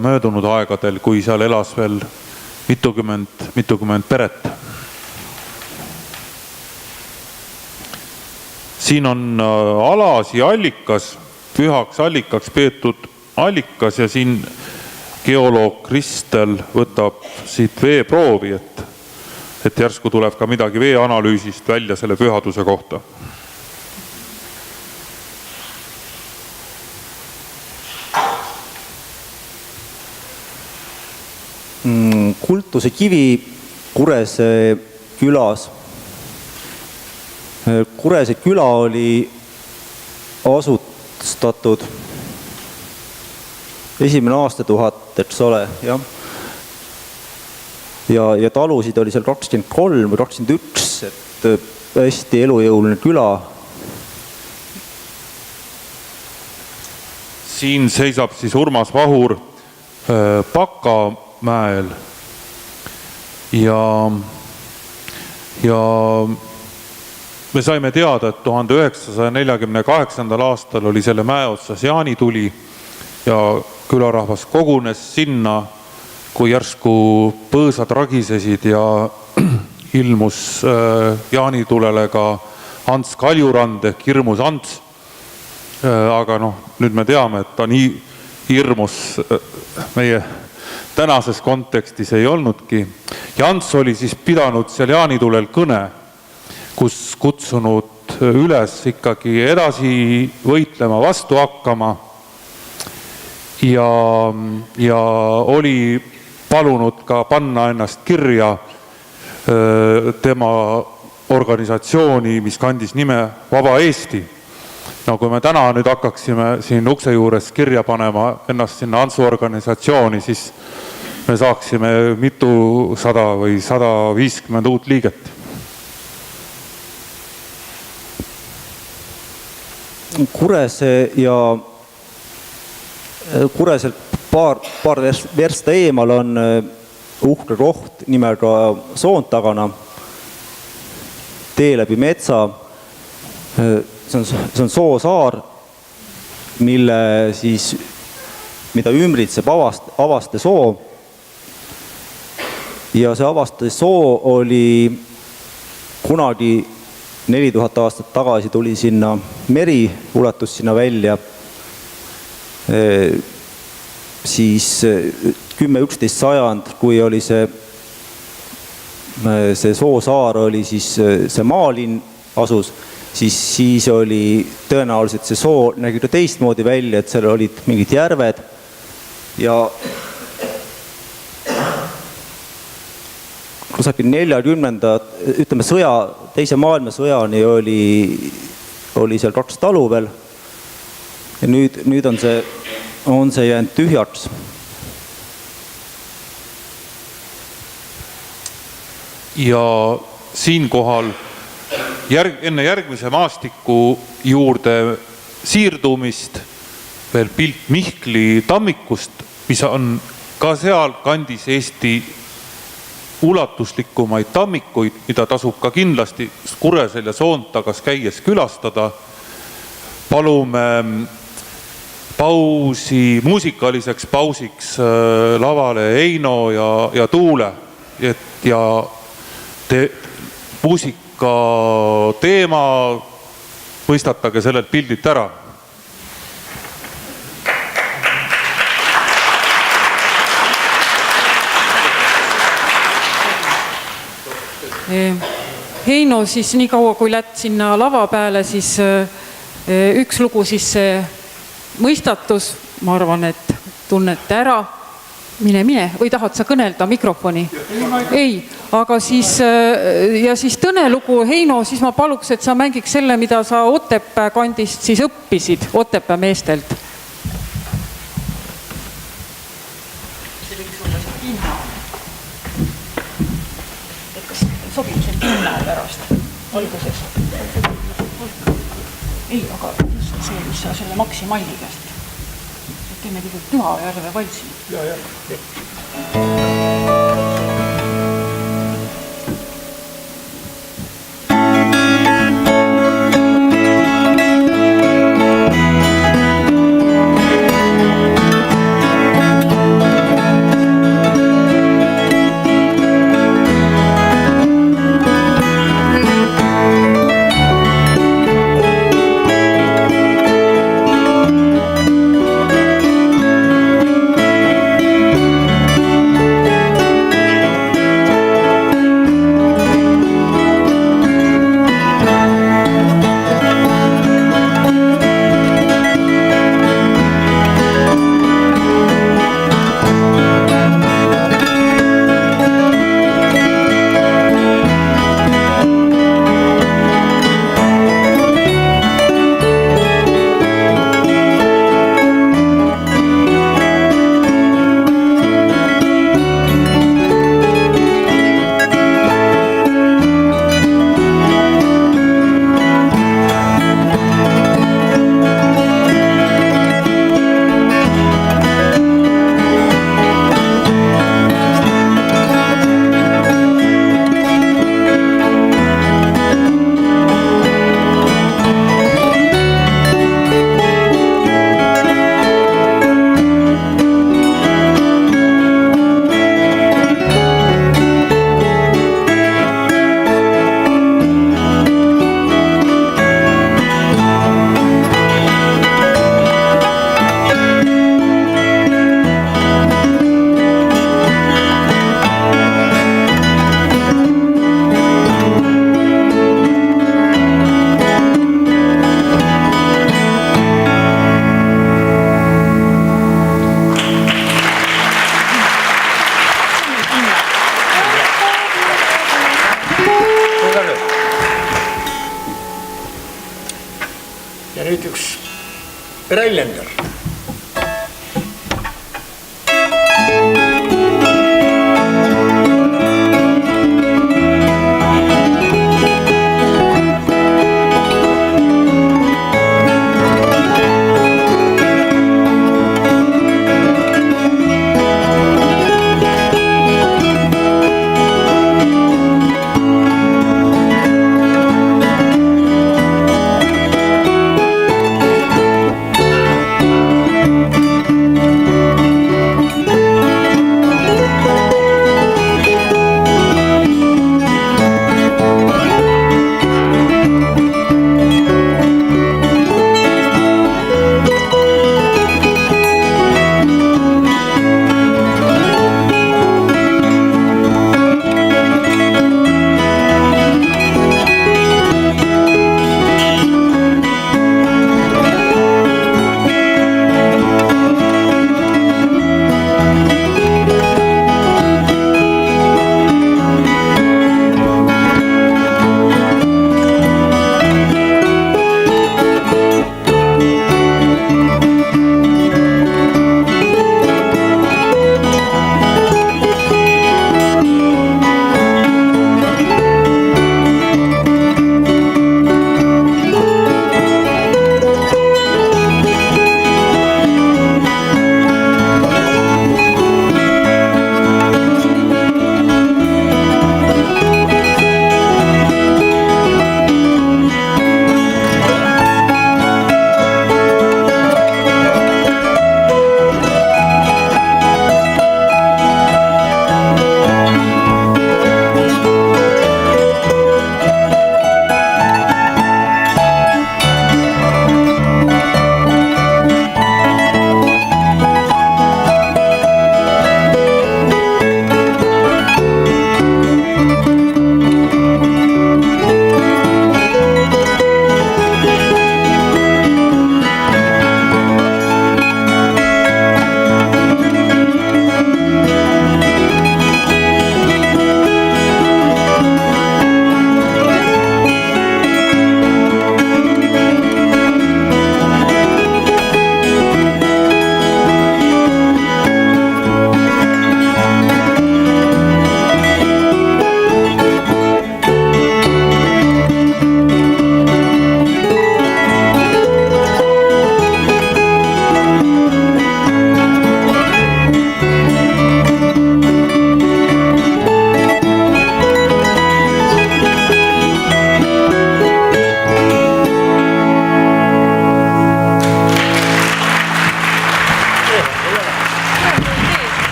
möödunud aegadel, kui seal elas veel mitukümmend peret. Siin on Alasi allikas, pühaks allikaks peetud allikas ja siin geoloog Kristel võtab siit veeproovi, et järsku tuleb ka midagi veeanalüüsist välja selle pühaduse kohta. Kultuse kivi Kurese külas. Kurese küla oli asustatud esimene aastatuhat, eks ole, jah. Ja talusid oli seal 23 või 21, et hästi elujõuline küla. Siin seisab siis Urmas Vahur Pakamäel ja me saime teada, et 1948. aastal oli selle mäe otsas jaanituli ja külarahvas kogunes sinna, kui järsku põõsad ragisesid ja ilmus jaanitulele ka Ants Kaljurand ehk hirmus Ants. Aga nüüd me teame, et ta nii hirmus meie tänases kontekstis ei olnudki. Ja Ants oli siis pidanud seal jaanitulel kõne, kus kutsunud üles ikkagi edasi võitlema, vastu hakkama ja oli palunud ka panna ennast kirja tema organisatsiooni, mis kandis nime Vaba Eesti. no kui me täna nüüd hakkaksime siin ukse juures kirja panema ennast sinna Antsu organisatsiooni, siis me saaksime mitusada või 150 uut liiget. Kurese ja Kureselt paar versta eemal on uhke koht nimega Soontagana, tee läbi metsa. See on soosaar, mida ümbritseb Avaste soo. Ja see Avaste soo oli kunagi 4000 aastat tagasi tuli sinna meri, ulatus sinna välja. Siis 10-11 sajand, kui oli see soosaar, oli siis see maalinn asus, siis oli tõenäoliselt see soo nägi teistmoodi välja, et seal olid mingid järved ja kusagil 40. ütleme teise maailmasõjani oli seal 2 talu veel ja nüüd on see jäänud tühjaks. Ja siinkohal enne järgmise maastiku juurde siirdumist veel pilt Mihkli tammikust, mis on ka seal kandis Eesti ulatuslikumaid tammikuid, mida tasub ka kindlasti Kuresel ja Soontagas käies külastada. Palume muusikaliseks pausiks lavale Eino ja Tuule ja muusika teema võistatage sellelt pildilt ära. Heino siis nii kaua kui lätt sinna lava peale, siis üks lugu siis see mõistatus, ma arvan, et tunnete ära. Mine, või tahad sa kõnelda mikrofoni? Ei, aga siis ja siis Tõnelugu Heino, siis ma paluks, et sa mängiks selle, mida sa Otepää kandist siis õppisid Otepää meestelt. See võiks olla see pinna. Et kas sobib see pinna pärast alguses? Ei, aga just see, mis sa selle Maksimalli käest. Teeme tegelikult Pühajärve valsi. Ja. Trailänder.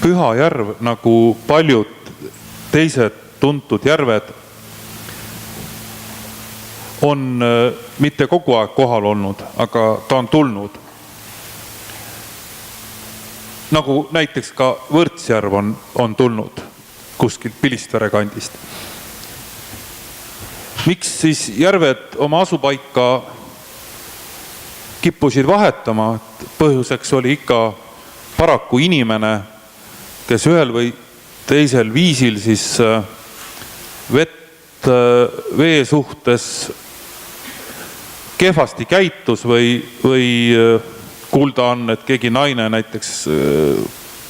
Püha järv, nagu paljud teised tuntud järved, on mitte kogu aeg kohal olnud, aga ta on tulnud. Nagu näiteks ka Võrtsjärv on tulnud kuskilt Pilistvere kandist. Miks siis järved oma asupaika kippusid vahetama? Põhjuseks oli ikka paraku inimene, kes ühel või teisel viisil siis vee suhtes kehvasti käitus või kuulda on, et keegi naine näiteks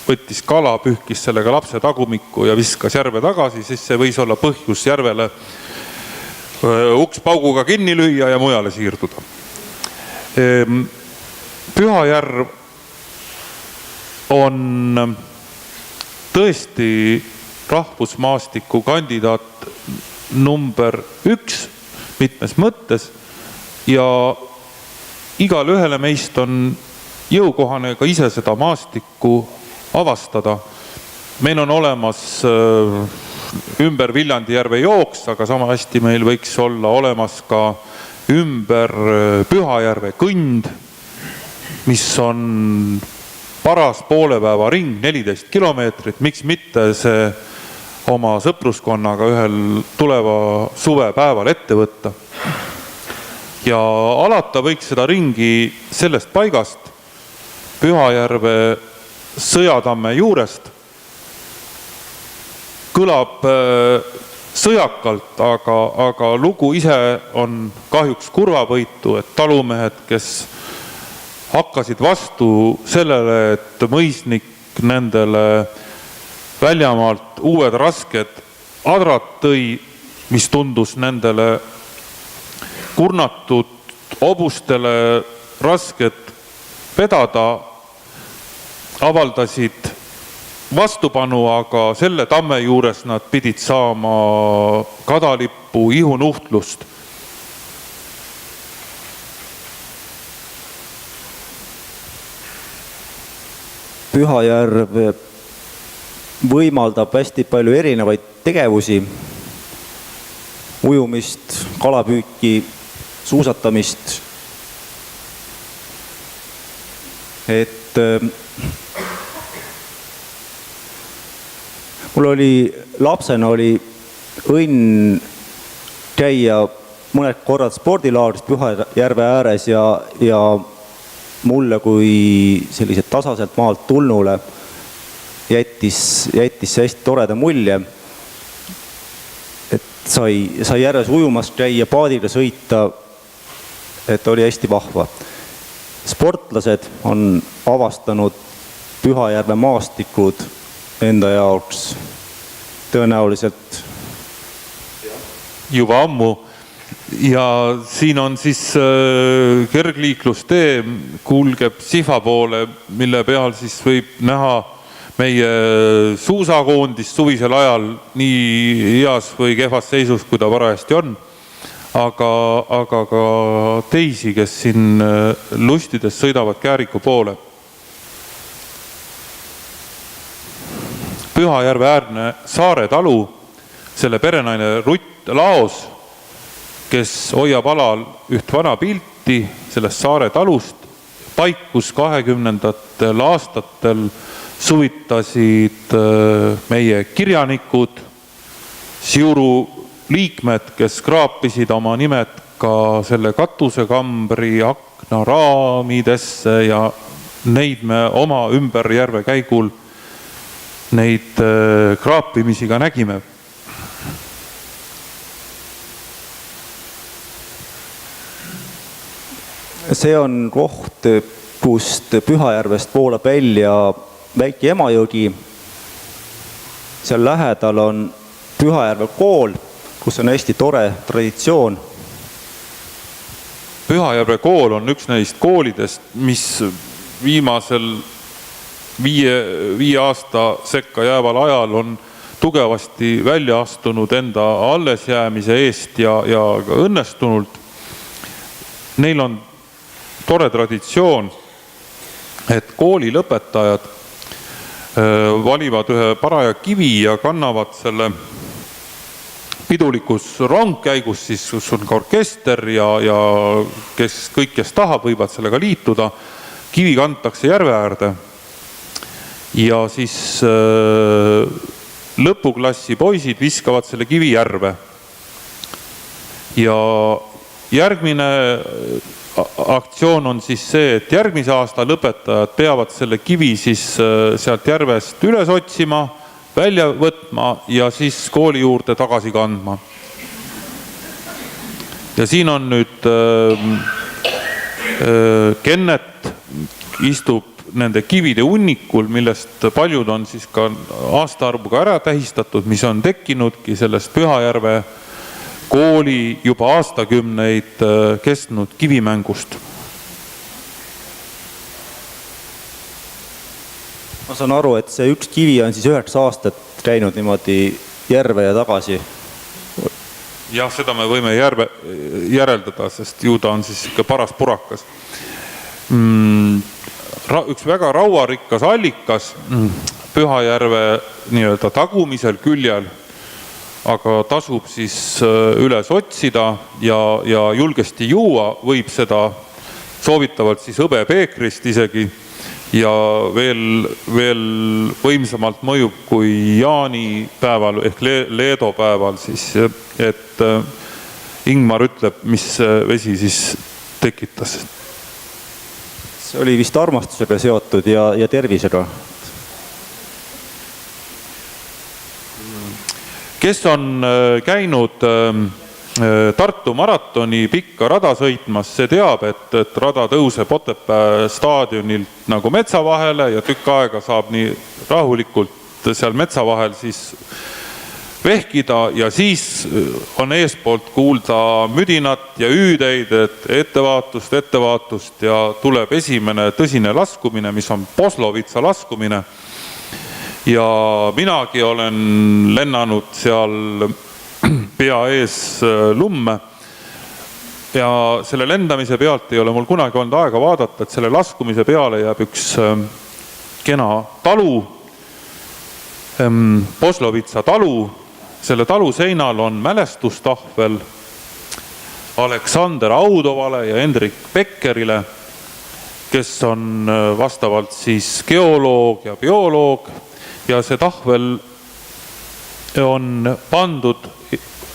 võttis kala, pühkis sellega lapse tagumikku ja viskas järve tagasi, siis see võis olla põhjus järvele uks pauguga kinni lüüa ja mujale siirduda. Püha järv on tõesti rahvusmaastiku kandidaat number 1 mitmes mõttes ja igal ühele meist on jõukohane ka ise seda maastikku avastada. Meil on olemas ümber Viljandi järve jooks, aga sama hästi meil võiks olla olemas ka ümber Pühajärve kõnd, mis on paras poolepäeva ring, 14 kilomeetrit, miks mitte see oma sõpruskonnaga ühel tuleva suvepäeval ette võtta. Ja alata võiks seda ringi sellest paigast Pühajärve Sõjatamme juurest. Kõlab sõjakalt, aga lugu ise on kahjuks kurvavõitu, et talumehed, kes hakkasid vastu sellele, et mõisnik nendele väljamaalt uued rasked adrad tõi, mis tundus nendele kurnatud hobustele rasked vedada, avaldasid vastupanu, aga selle tamme juures nad pidid saama kadalippu, ihunuhtlust. Pühajärv võimaldab hästi palju erinevaid tegevusi, ujumist, kalapüüki, suusatamist. Et mul oli lapsena õnn käia mõned korrad spordilaagris Pühajärve ääres ja mulle kui selliselt tasaselt maalt tulnule jättis see hästi toreda mulje, et sai järves ujumas käia, paadile sõita, et oli hästi vahva. Sportlased on avastanud Pühajärve maastikud enda jaoks tõenäoliselt juba ammu. Ja siin on siis kergliiklustee, kulgeb Sifa poole, mille peal siis võib näha meie suusakoondist suvisel ajal nii heas või kehvas seisus, kui ta parajasti on. Aga ka teisi, kes siin lustides sõidavad Kääriku poole. Pühajärve äärne Saare talu, selle perenaine Rutt Laos, kes hoiab alal üht vana pilti sellest Saare talust, paikus 20. aastatel suvitasid meie kirjanikud, Siuru liikmed, kes kraapisid oma nimed ka selle katusekambri aknaraamidesse ja neid me oma ümber järve käigul neid kraapimisi ka nägime. See on koht, kust Pühajärvest voolab välja väike Emajõgi. Seal lähedal on Pühajärve kool, kus on hästi tore traditsioon. Pühajärve kool on üks neist koolidest, mis viimasel 5 aasta sekka jääval ajal on tugevasti välja astunud enda allesjäämise eest ja õnnestunult. Neil on tore traditsioon, et kooli lõpetajad valivad ühe paraja kivi ja kannavad selle pidulikus rongkäigus, siis kus on ka orkester ja kõik, kes tahab, võivad sellega liituda. Kivi kantakse järve äärde ja siis lõpuklassi poisid viskavad selle kivi järve. Ja järgmine aktsioon on siis see, et järgmise aasta lõpetajad peavad selle kivi siis sealt järvest üles otsima, välja võtma ja siis kooli juurde tagasi kandma. Ja siin on nüüd Kennet istub nende kivide hunnikul, millest paljud on siis ka aastaarvuga ära tähistatud, mis on tekkinudki sellest Pühajärve kooli juba aastakümneid kestnud kivimängust. Ma saan aru, et see üks kivi on siis 9 aastat käinud niimoodi järve ja tagasi. Jah, seda me võime järeldada, sest ju ta on siis ikka paras purakas. Üks väga rauarikkas allikas Pühajärve nii-öelda tagumisel küljel, aga tasub siis üles otsida ja julgesti juua, võib seda soovitavalt siis hõbepeekrist isegi ja veel võimsamalt mõjub kui jaanipäeval ehk Leedo päeval siis, et Ingmar ütleb, mis vesi siis tekitas. See oli vist armastusega seotud ja tervisega. kes on käinud Tartu maratoni pikka rada sõitmas, see teab, et rada tõuseb Otepää staadionilt nagu metsa vahele ja tükk aega saab nii rahulikult seal metsa vahel siis vehkida ja siis on eespoolt kuulda müdinat ja hüüdeid, et ettevaatust ja tuleb esimene tõsine laskumine, mis on Poslovitsa laskumine. Ja minagi olen lennanud seal pea ees lumme ja selle lendamise pealt ei ole mul kunagi olnud aega vaadata, et selle laskumise peale jääb üks kena talu, Poslovitsa talu. Selle talu seinal on mälestustahvel Aleksander Audovale ja Hendrik Beckerile, kes on vastavalt siis geoloog ja bioloog ja see tahvel on pandud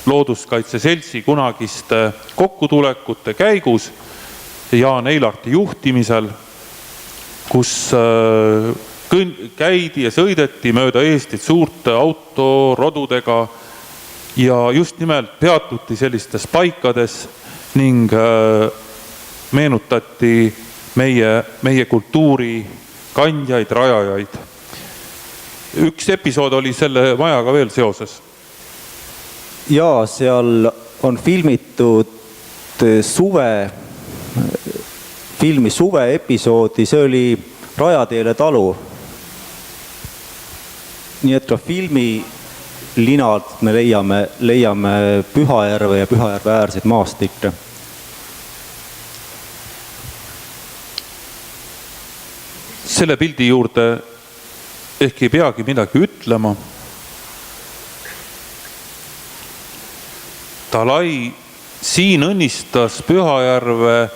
Looduskaitse Seltsi kunagiste kokkutulekute käigus Jaan Eilarti juhtimisel, kus käidi ja sõideti mööda Eestit suurte autorodudega ja just nimelt peatuti sellistes paikades ning meenutati meie kultuuri kandjaid, rajajaid. Üks episood oli selle majaga veel seoses. Ja seal on filmitud filmi Suve episoodi, see oli Rajateele talu. Nii et ka filmi linalt me leiame Pühajärve ja Pühajärve äärseid maastikke. Selle pildi juurde ehk ei peagi midagi ütlema. Dalai siin õnnistas Pühajärve,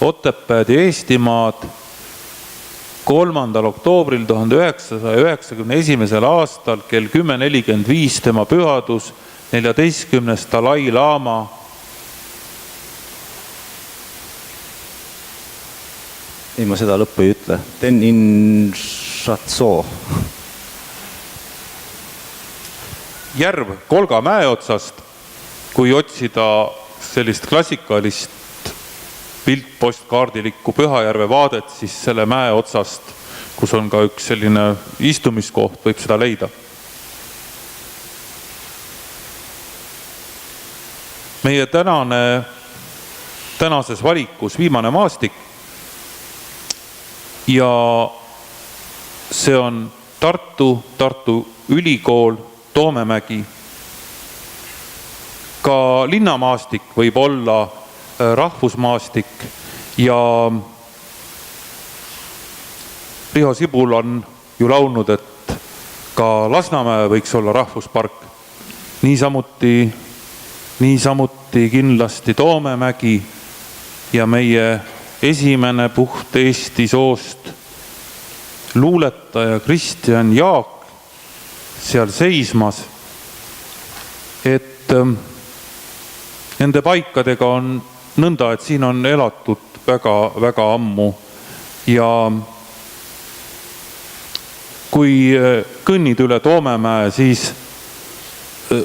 Otepääd ja Eestimaad 3. oktoobril 1991. aastal kell 10.45 tema pühadus 14. Dalai Lama. Ei, ma seda lõppu ei ütle. Tenin Shatso. Järv Kolga mäe otsast, kui otsida sellist klassikalist piltpostkaardilikku Pühajärve vaadet, siis selle mäe otsast, kus on ka üks selline istumiskoht, võib seda leida. Meie tänases valikus viimane maastik ja see on Tartu Ülikool, Toomemägi. Ka linnamaastik võib olla rahvusmaastik ja Riho Sibul on ju laulnud, et ka Lasnamäe võiks olla rahvuspark. Niisamuti kindlasti Toomemägi ja meie esimene puht Eesti soost luuletaja Kristjan Jaak seal seismas, et nende paikadega on nõnda, et siin on elatud väga ammu ja kui kõnnid üle Toomemäe, siis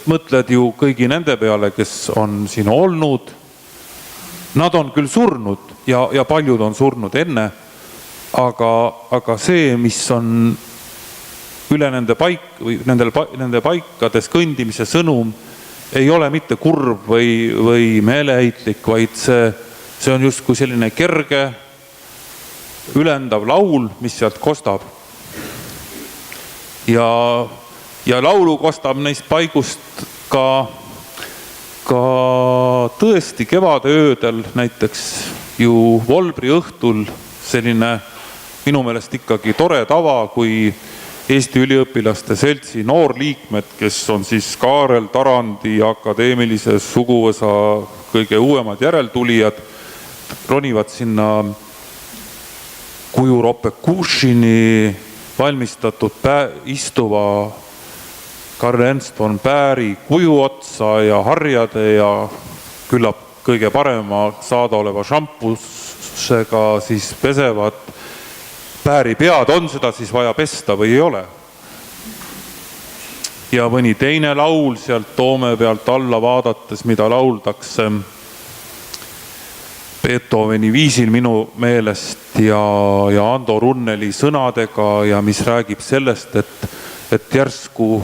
mõtled ju kõigi nende peale, kes on siin olnud. Nad on küll surnud ja paljud on surnud enne, aga see, mis on üle nende paikades kõndimise sõnum, ei ole mitte kurb või meeleheitlik, vaid see on justkui selline kerge, ülendav laul, mis sealt kostab. Ja laulu kostab neist paigust ka tõesti kevadöödel, näiteks ju Volbri õhtul selline minu meelest ikkagi tore tava, kui Eesti Üliõpilaste Seltsi noorliikmed, kes on siis Kaarel Tarandi akadeemilise suguvõsa kõige uuemad järeltulijad, ronivad sinna Kujuropekushini valmistatud istuva Karl Ernst von Bäri kuju otsa ja harjade ja küllap kõige parema saadaoleva šampusega siis pesevad Bäri pead, on seda siis vaja pesta või ei ole. ja mõni teine laul sealt Toome pealt alla vaadates, mida lauldakse Beethoveni viisil minu meelest ja Ando Runneli sõnadega ja mis räägib sellest, et järsku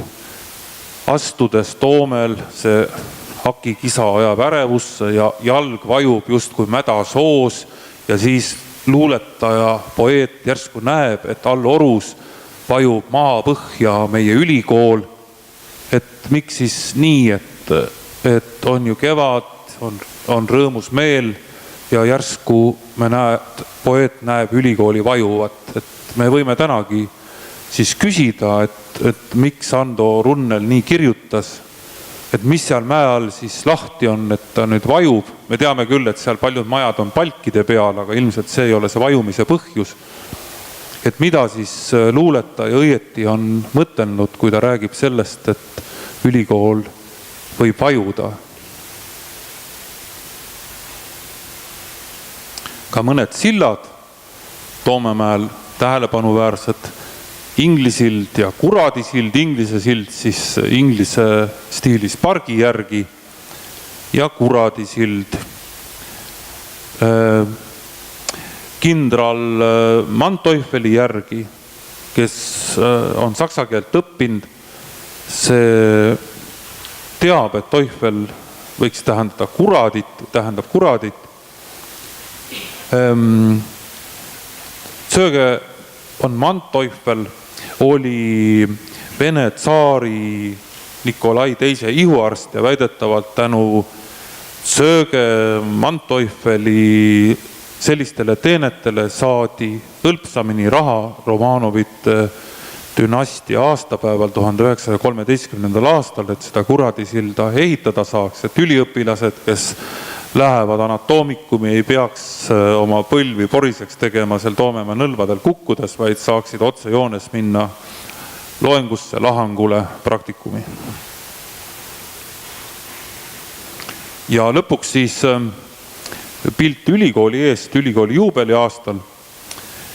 astudes Toomel see hakikisa ajab ärevusse ja jalg vajub justkui mädasoos ja siis luuletaja, poeet järsku näeb, et all orus vajub maapõhja meie ülikool. Et miks siis nii, et on ju kevad, on rõõmus meel ja järsku poeet näeb ülikooli vajuvat. Et me võime tänagi siis küsida, et miks Ando Runnel nii kirjutas, et mis seal mäe all siis lahti on, et ta nüüd vajub. Me teame küll, et seal paljud majad on palkide peal, aga ilmselt see ei ole see vajumise põhjus. Et mida siis luuletaja õieti on mõtelnud, kui ta räägib sellest, et ülikool võib vajuda. Ka mõned sillad Toomemäel tähelepanuväärsed, Inglisild ja Kuradisild, Inglise sild siis inglise stiilis pargi järgi ja Kuradisild. Kindral Manteuffeli järgi, kes on saksa keelt õppinud, see teab, et Teufel võiks tähendab kuradit. Zöge on Manteuffel oli Vene tsaari Nikolai II ihuarst ja väidetavalt tänu Zöge Manteuffeli sellistele teenetele saadi hõlpsamini raha Romanovite dünastia aastapäeval 1913. aastal, et seda Kuradisilda ehitada saaks, et üliõpilased, kes lähevad anatoomikumi, ei peaks oma põlvi poriseks tegema seal Toomemaa nõlvadel kukkudes, vaid saaksid otsejoones minna loengusse, lahangule, praktikumi. Ja lõpuks siis pilt ülikooli eest, ülikooli juubeli aastal.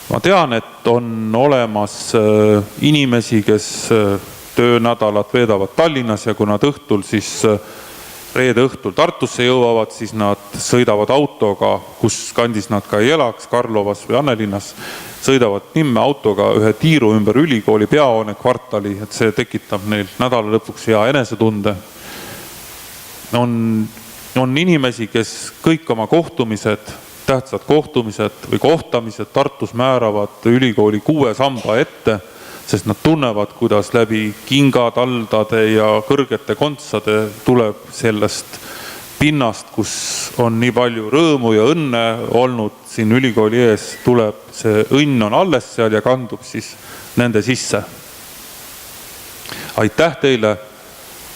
Ma tean, et on olemas inimesi, kes töönädalat veedavad Tallinnas ja kui nad õhtul siis reede õhtul Tartusse jõuavad, siis nad sõidavad autoga, kus kandis nad ka ei elaks, Karlovas või Annelinnas, sõidavad Nimme autoga ühe tiiru ümber ülikooli peahoone kvartali, et see tekitab neil nädala lõpuks hea enesetunde. On inimesi, kes kõik oma kohtumised, tähtsad kohtumised või kohtamised Tartus määravad ülikooli 6 samba ette, sest nad tunnevad, kuidas läbi kingataldade ja kõrgete kontsade tuleb sellest pinnast, kus on nii palju rõõmu ja õnne olnud siin ülikooli ees, tuleb see õnn on alles seal ja kandub siis nende sisse. Aitäh teile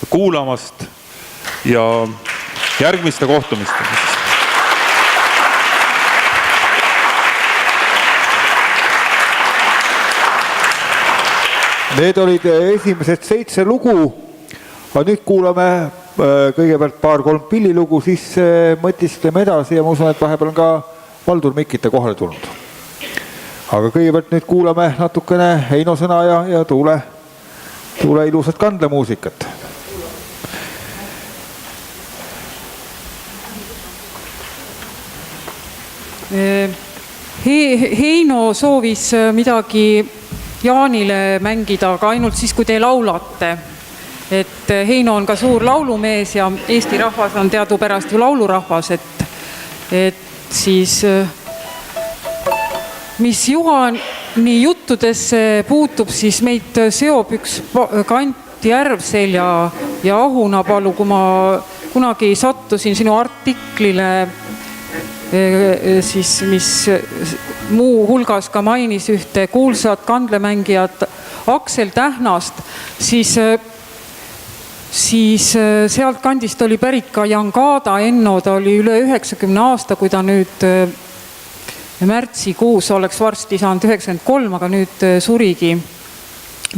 kuulamast ja järgmiste kohtumistega. Need olid esimesed 7 lugu, aga nüüd kuulame kõigepealt 2-3 pillilugu, siis mõtiskleme edasi ja ma usun, et vahepeal on ka Valdur Mikite kohale tulnud. Aga kõigepealt nüüd kuulame natukene Heino sõna ja Tuule ilusat kandlemuusikat. Heino soovis midagi Jaanile mängida, aga ainult siis, kui te laulate. Et Heino on ka suur laulumees ja Eesti rahvas on teadupärast ju laulurahvas, et siis mis Juhani juttudesse puutub, siis meid seob üks kant Järvsel ja Ahunapalu, kui ma kunagi sattusin sinu artiklile, siis mis muu hulgas ka mainis ühte kuulsat kandlemängijat Aksel Tähnast, siis sealt kandist oli pärit ka Jangada Enno, ta oli üle 90 aasta, kui ta nüüd märtsikuus oleks varsti saanud 93, aga nüüd surigi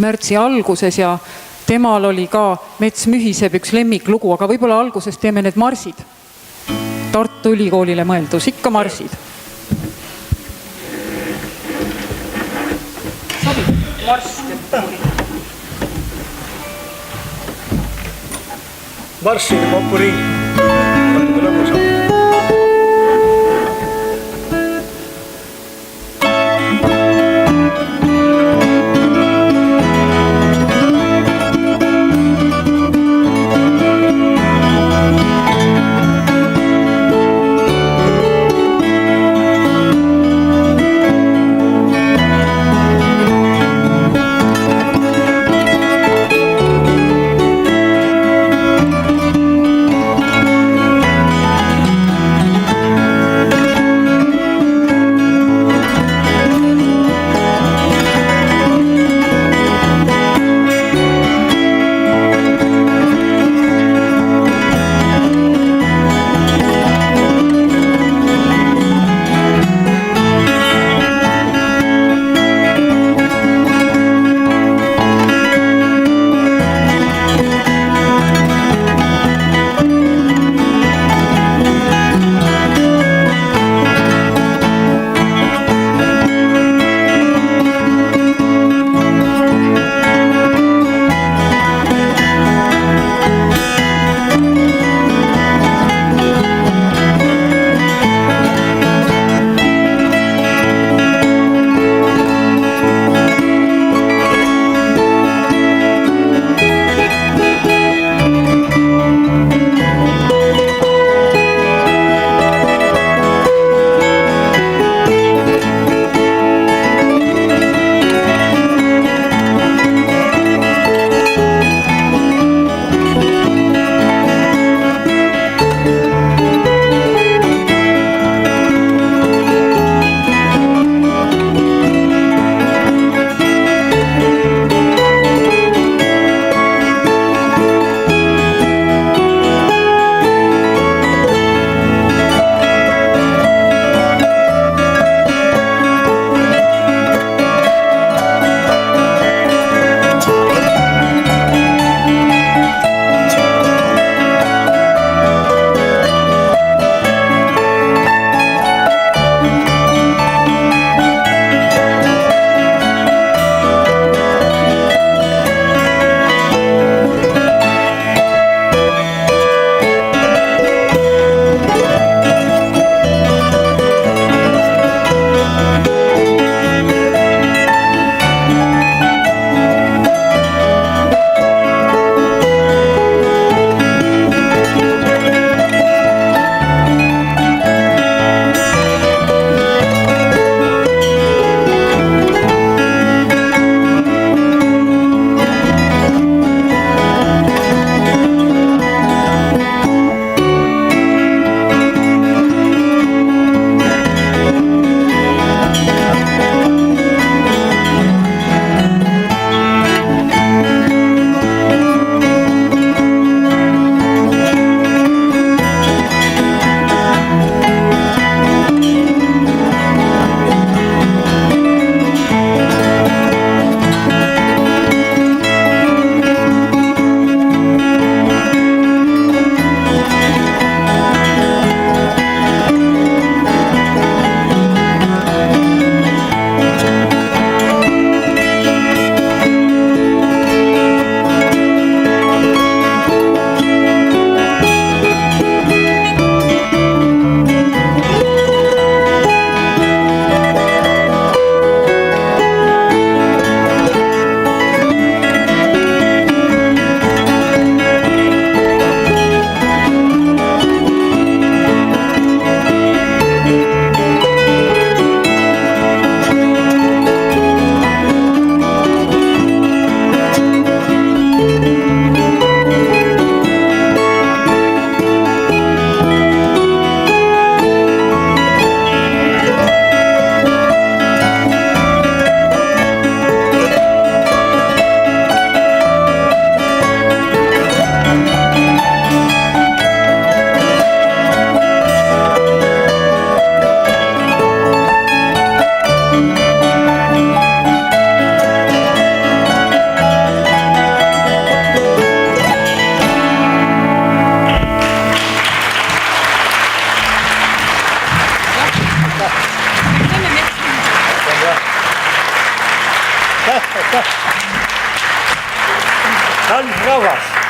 märtsi alguses ja temal oli ka Mets mühiseb üks lemmiklugu, aga võib-olla alguses teeme need marsid. Tartu Ülikoolile mõeldus, ikka marsid. Marss. marssida popuriin. Natuke lõbusam.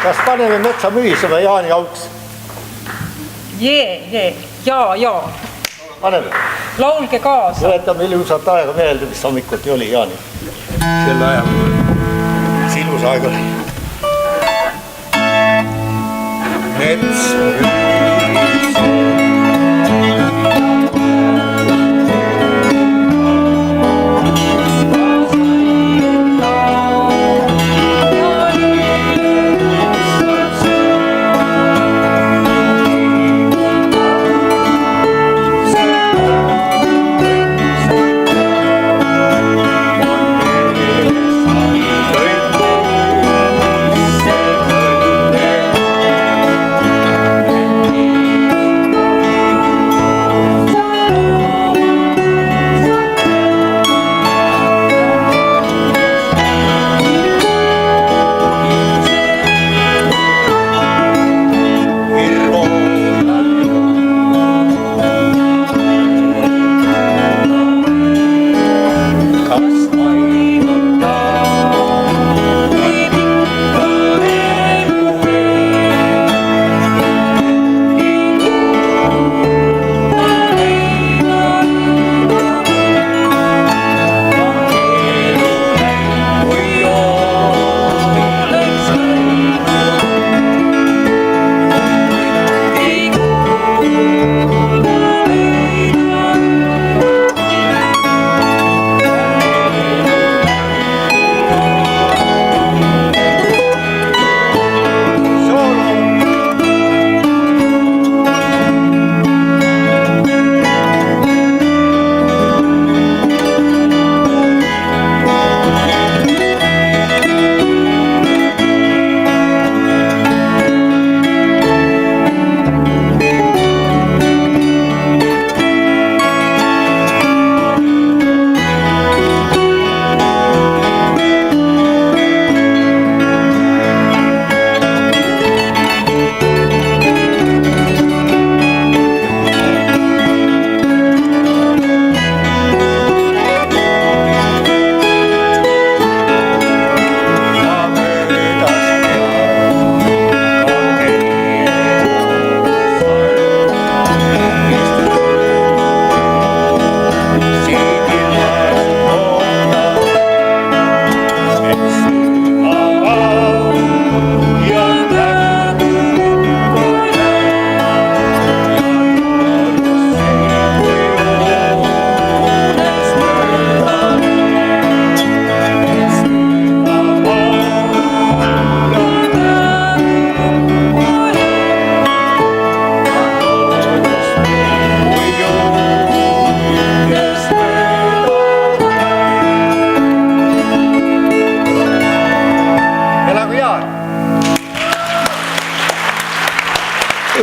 kas paneme metsa mühisema Jaani auks? Ja. Paneme. Laulge kaasa. Mäletame ilusat aega meelde, mis hommikuti oli Jaani. Selle ajaga. Mis ilus aeg oli. Mets.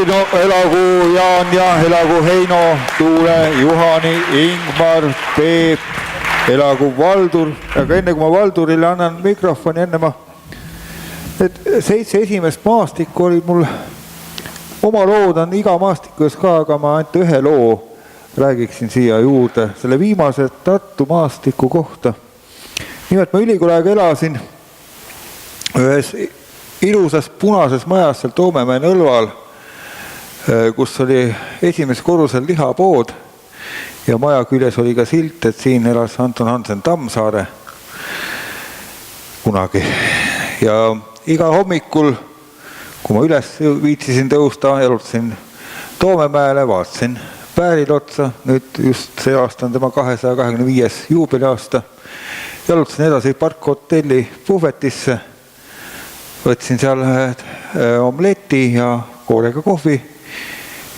no elagu Jaan ja elagu Heino, Tuule, Juhani, Ingmar, Peep, elagu Valdur, aga enne kui ma Valdurile annan mikrofoni, enne ma, et 7 esimest maastikku oli mul, oma lood on iga maastikus ka, aga ma ainult ühe loo räägiksin siia juurde, selle viimase Tartu maastiku kohta. Nimelt ma ülikooli aega elasin ühes ilusas punases majas seal Toomemäe Nõlval, kus oli esimesel korrusel lihapood ja maja küljes oli ka silt, et siin elas Anton Hansen Tammsaare kunagi. Ja iga hommikul, kui ma üles viitsisin tõusta, jalutasin Toomemäele, vaatasin Pääril otsa, nüüd just see aasta on tema 225. juubeliaasta, jalutasin edasi Park Hotelli puhvetisse, võtsin seal omleti ja koorega kohvi,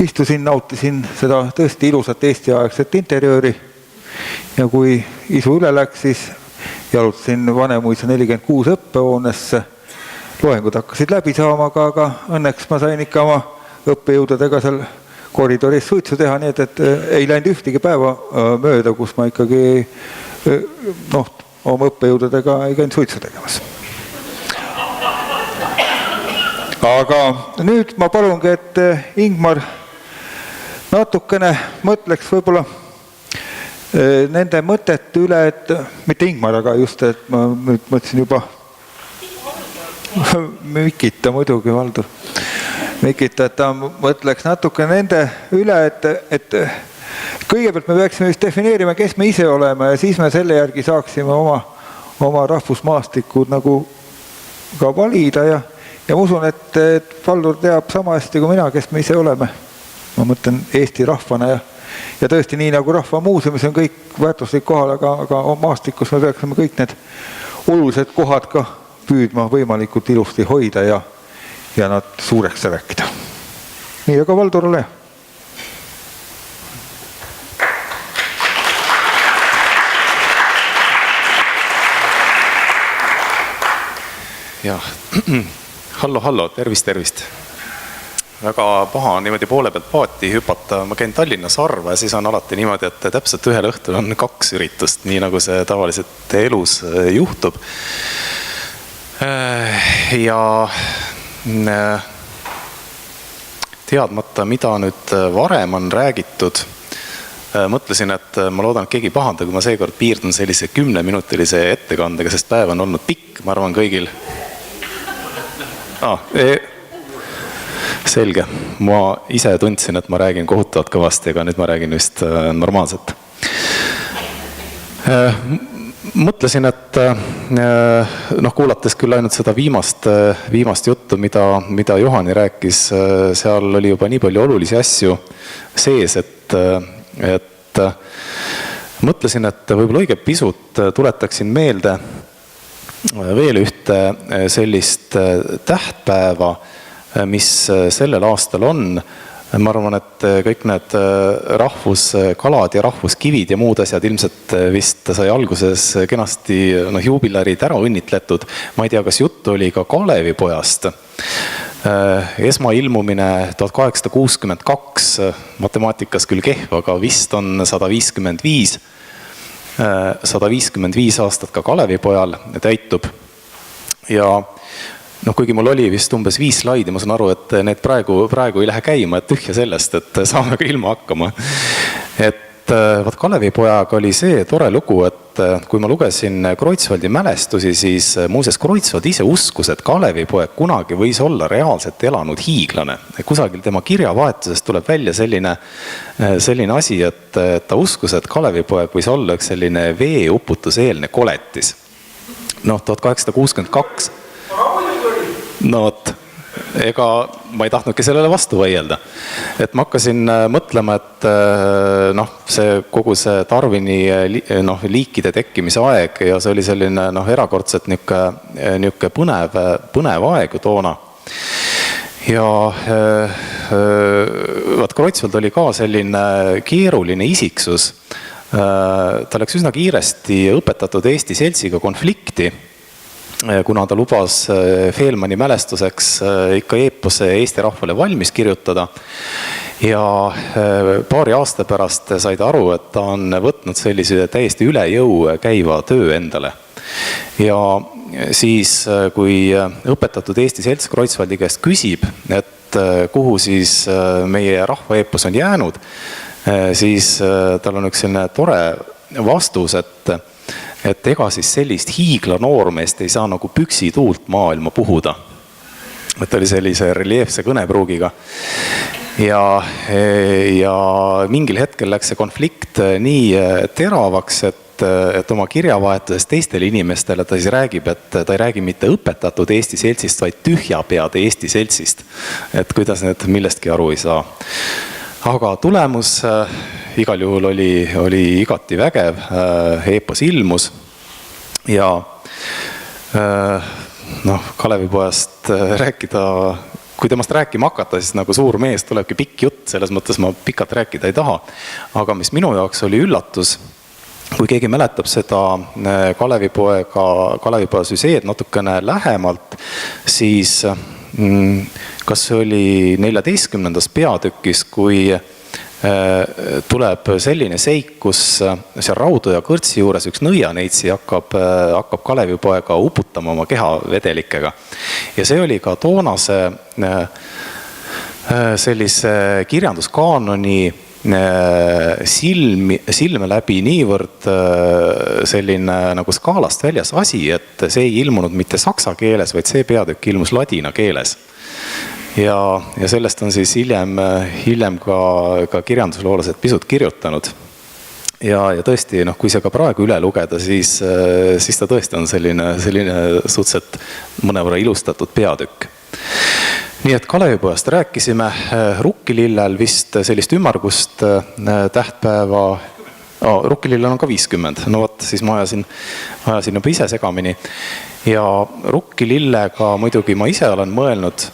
istusin, nautisin seda tõesti ilusat Eesti-aegset interjööri ja kui isu üle läks, siis jalutasin Vanemuise 46 õppehoonesse, loengud hakkasid läbi saama, aga õnneks ma sain ikka oma õppejõududega seal koridoris suitsu teha, nii et ei läinud ühtegi päeva mööda, kus ma ikkagi oma õppejõududega ei käinud suitsu tegemas. Aga nüüd ma palungi, et Ingmar natukene mõtleks võib-olla nende mõtete üle, et mitte Ingmar, aga just, et ma nüüd mõtlesin juba Mikita muidugi, Valdur. Mikita, et ta mõtleks natuke nende üle, et kõigepealt me peaksime vist defineerima, kes me ise oleme ja siis me selle järgi saaksime oma rahvusmaastikud nagu ka valida ja ma usun, et Valdur teab sama hästi kui mina, kes me ise oleme. Ma mõtlen Eesti rahvana ja tõesti nii nagu Rahvamuuseumis on kõik väärtuslik kohal, aga maastikus me peaksime kõik need olulised kohad ka püüdma võimalikult ilusti hoida ja nad suureks rääkida. Nii, aga Valdur, ole. Jah, hallo, tervist. Väga paha on niimoodi poole pealt paati hüpata. Ma käin Tallinnas harva ja siis on alati niimoodi, et täpselt ühel õhtul on 2 üritust, nii nagu see tavaliselt elus juhtub. Ja teadmata, mida nüüd varem on räägitud, mõtlesin, et ma loodan, et keegi pahanda, kui ma seekord piirdun sellise 10-minutilise ettekandega, sest päev on olnud pikk, ma arvan kõigil. Selge, ma ise tundsin, et ma räägin kohutavalt kõvasti, aga nüüd ma räägin vist normaalselt. Mõtlesin, et kuulates küll ainult seda viimast juttu, mida Juhani rääkis, seal oli juba nii palju olulisi asju sees, et mõtlesin, et võib-olla õige pisut tuletaksin meelde veel ühte sellist tähtpäeva, mis sellel aastal on. Ma arvan, et kõik need rahvuskalad ja rahvuskivid ja muud asjad ilmselt vist sai alguses kenasti juubilarid ära õnnitletud. Ma ei tea, kas juttu oli ka Kalevipojast. Esmailmumine 1862, matemaatikas küll kehv, aga vist on 155 aastat ka Kalevipojal täitub. Ja kuigi mul oli vist umbes 5 slaidi, ma saan aru, et need praegu ei lähe käima, et tühja sellest, et saame ka ilma hakkama. Et Kalevipojaga oli see tore lugu, et kui ma lugesin Kreutzwaldi mälestusi, siis muuseas Kreutzwald ise uskus, et Kalevipoeg kunagi võis olla reaalselt elanud hiiglane. Kusagil tema kirjavahetusest tuleb välja selline asi, et ta uskus, et Kalevipoeg võis olla üks selline veeuputuseelne koletis. 1862. Ega ma ei tahtnudki sellele vastu vaielda. Et ma hakkasin mõtlema, et kogu see Darwini liikide tekkimise aeg ja see oli selline erakordselt niuke põnev aeg toona. Ja Kreutzwald oli ka selline keeruline isiksus. Ta läks üsna kiiresti õpetatud Eesti seltsiga konflikti, kuna ta lubas Fehlmanni mälestuseks ikka eepose Eesti rahvale valmis kirjutada. Ja paari aasta pärast sai ta aru, et ta on võtnud sellise täiesti üle jõu käiva töö endale. Ja siis, kui õpetatud Eesti selts Kreutzwaldi käest küsib, et kuhu siis meie rahvaeepos on jäänud, siis tal on üks selline tore vastus, et ega siis sellist hiigla noormeest ei saa nagu püksituult maailma puhuda. Et oli sellise reljeefse kõnepruugiga. Ja mingil hetkel läks see konflikt nii teravaks, et oma kirjavahetusest teistele inimestele ta siis räägib, et ta ei räägi mitte õpetatud Eesti seltsist, vaid tühjapeade Eesti seltsist. Et kuidas need millestki aru ei saa. Aga tulemus igal juhul oli igati vägev, eepos ilmus ja Kalevipojast rääkida, kui temast rääkima hakata, siis nagu suur mees tulebki pikk jutt, selles mõttes ma pikalt rääkida ei taha. Aga mis minu jaoks oli üllatus, kui keegi mäletab seda Kalevipoja süžeed natukene lähemalt, siis kas see oli 14. peatükis, kui tuleb selline seik, kus seal Raudu ja Kõrtsi juures üks nõianeitsi hakkab Kalevipoega uputama oma keha vedelikega. Ja see oli ka toonase sellise kirjanduskaanoni silme läbi niivõrd selline nagu skaalast väljas asi, et see ei ilmunud mitte saksa keeles, vaid see peatükk ilmus ladina keeles. Ja sellest on siis hiljem ka kirjandusloolased pisut kirjutanud. Ja tõesti, kui see ka praegu üle lugeda, siis ta tõesti on selline suhteliselt mõnevõrra ilustatud peatükk. Nii et Kalevipojast rääkisime, Rukkilillel vist sellist ümmargust tähtpäeva, Rukkilillel on ka 50, no vot, siis ma ajasin juba ise segamini. Ja Rukkilillega muidugi ma ise olen mõelnud,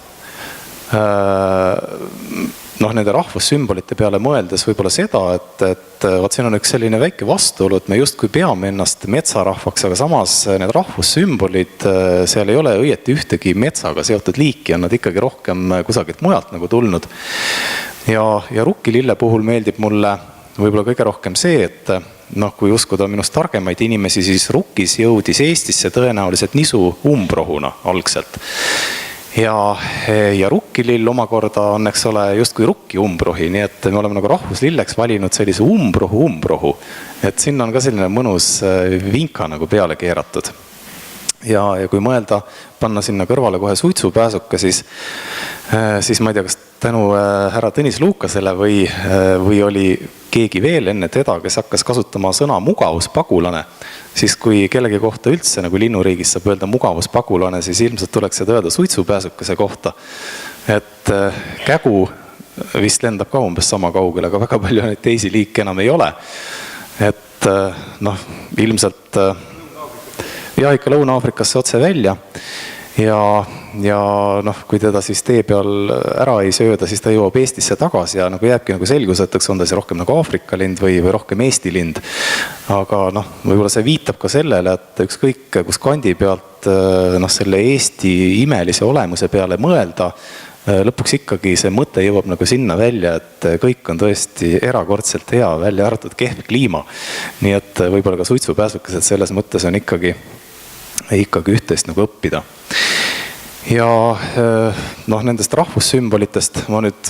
nende rahvussümbolite peale mõeldes võib-olla seda, et vaat siin on üks selline väike vastuolu, et me justkui peame ennast metsarahvaks, aga samas need rahvussümbolid, seal ei ole õieti ühtegi metsaga seotud liiki, on nad ikkagi rohkem kusagilt mujalt nagu tulnud. Ja Rukkilille puhul meeldib mulle võib-olla kõige rohkem see, et kui uskuda minust targemaid inimesi, siis Rukkis jõudis Eestisse tõenäoliselt nisu umbrohuna algselt. Ja Rukkilill omakorda on, eks ole, justkui Rukki umbrohi, nii et me oleme nagu rahvuslilleks valinud sellise umbrohu. Et sinna on ka selline mõnus vinka nagu peale keeratud. Ja kui mõelda, panna sinna kõrvale kohe suitsupääsuka, siis ma ei tea, kas tänu härra Tõnis Luukasele või oli keegi veel enne teda, kes hakkas kasutama sõna mugavuspagulane, siis kui kellegi kohta üldse nagu linnuriigis saab öelda mugavuspagulane, siis ilmselt tuleks seda öelda suitsupääsukese kohta. Et kägu vist lendab ka umbes sama kaugele, aga väga palju neid teisi liike enam ei ole. Et ilmselt ikka Lõuna-Aafrikasse otse välja. Ja kui teda siis tee peal ära ei sööda, siis ta jõuab Eestisse tagasi ja jääbki selguseteks, on ta siis rohkem nagu Aafrika lind või rohkem Eesti lind. Aga võib-olla see viitab ka sellele, et ükskõik kus kandi pealt selle Eesti imelise olemuse peale mõelda, lõpuks ikkagi see mõte jõuab nagu sinna välja, et kõik on tõesti erakordselt hea, välja arvatud kehv kliima. Nii et võib-olla ka suitsupääsukesed selles mõttes on ikkagi üht-teist nagu õppida. Ja nendest rahvussümbolitest ma nüüd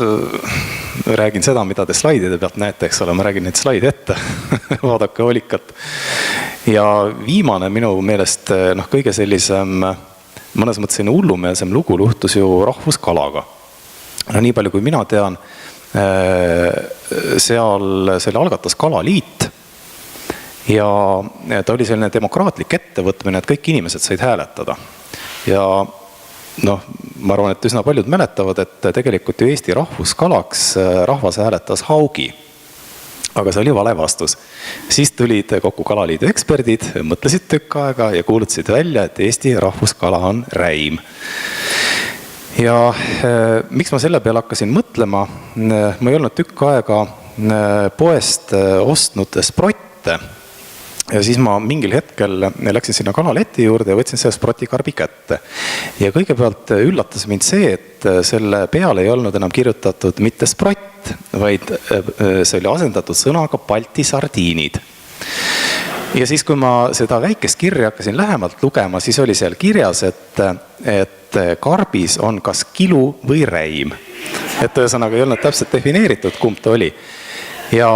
räägin seda, mida te slaidide pealt näete, eks ole, ma räägin neid slaide ette, vaadake hoolikalt. Ja viimane minu meelest kõige sellisem, mõnes mõttes hullumeelsem lugu luhtus ju rahvuskalaga. Nii palju kui mina tean, selle algatas Kalaliit ja ta oli selline demokraatlik ettevõtmine, et kõik inimesed said hääletada. Ja ma arvan, et üsna paljud mäletavad, et tegelikult ju Eesti rahvuskalaks rahvas hääletas haugi. Aga see oli vale vastus. Siis tulid kokku Kalaliidu eksperdid, mõtlesid tükk aega ja kuulutasid välja, et Eesti rahvuskala on räim. Ja miks ma selle peale hakkasin mõtlema? Ma ei olnud tükk aega poest ostnud sprotte. Ja siis ma mingil hetkel läksin sinna kanaleti juurde ja võtsin selle sprotikarbi kätte. Ja kõigepealt üllatas mind see, et selle peale ei olnud enam kirjutatud mitte sprott, vaid see oli asendatud sõnaga Balti sardiinid. Ja siis, kui ma seda väikest kirja hakkasin lähemalt lugema, siis oli seal kirjas, et karbis on kas kilu või räim. Et ühesõnaga ei olnud täpselt defineeritud, kumb ta oli. Ja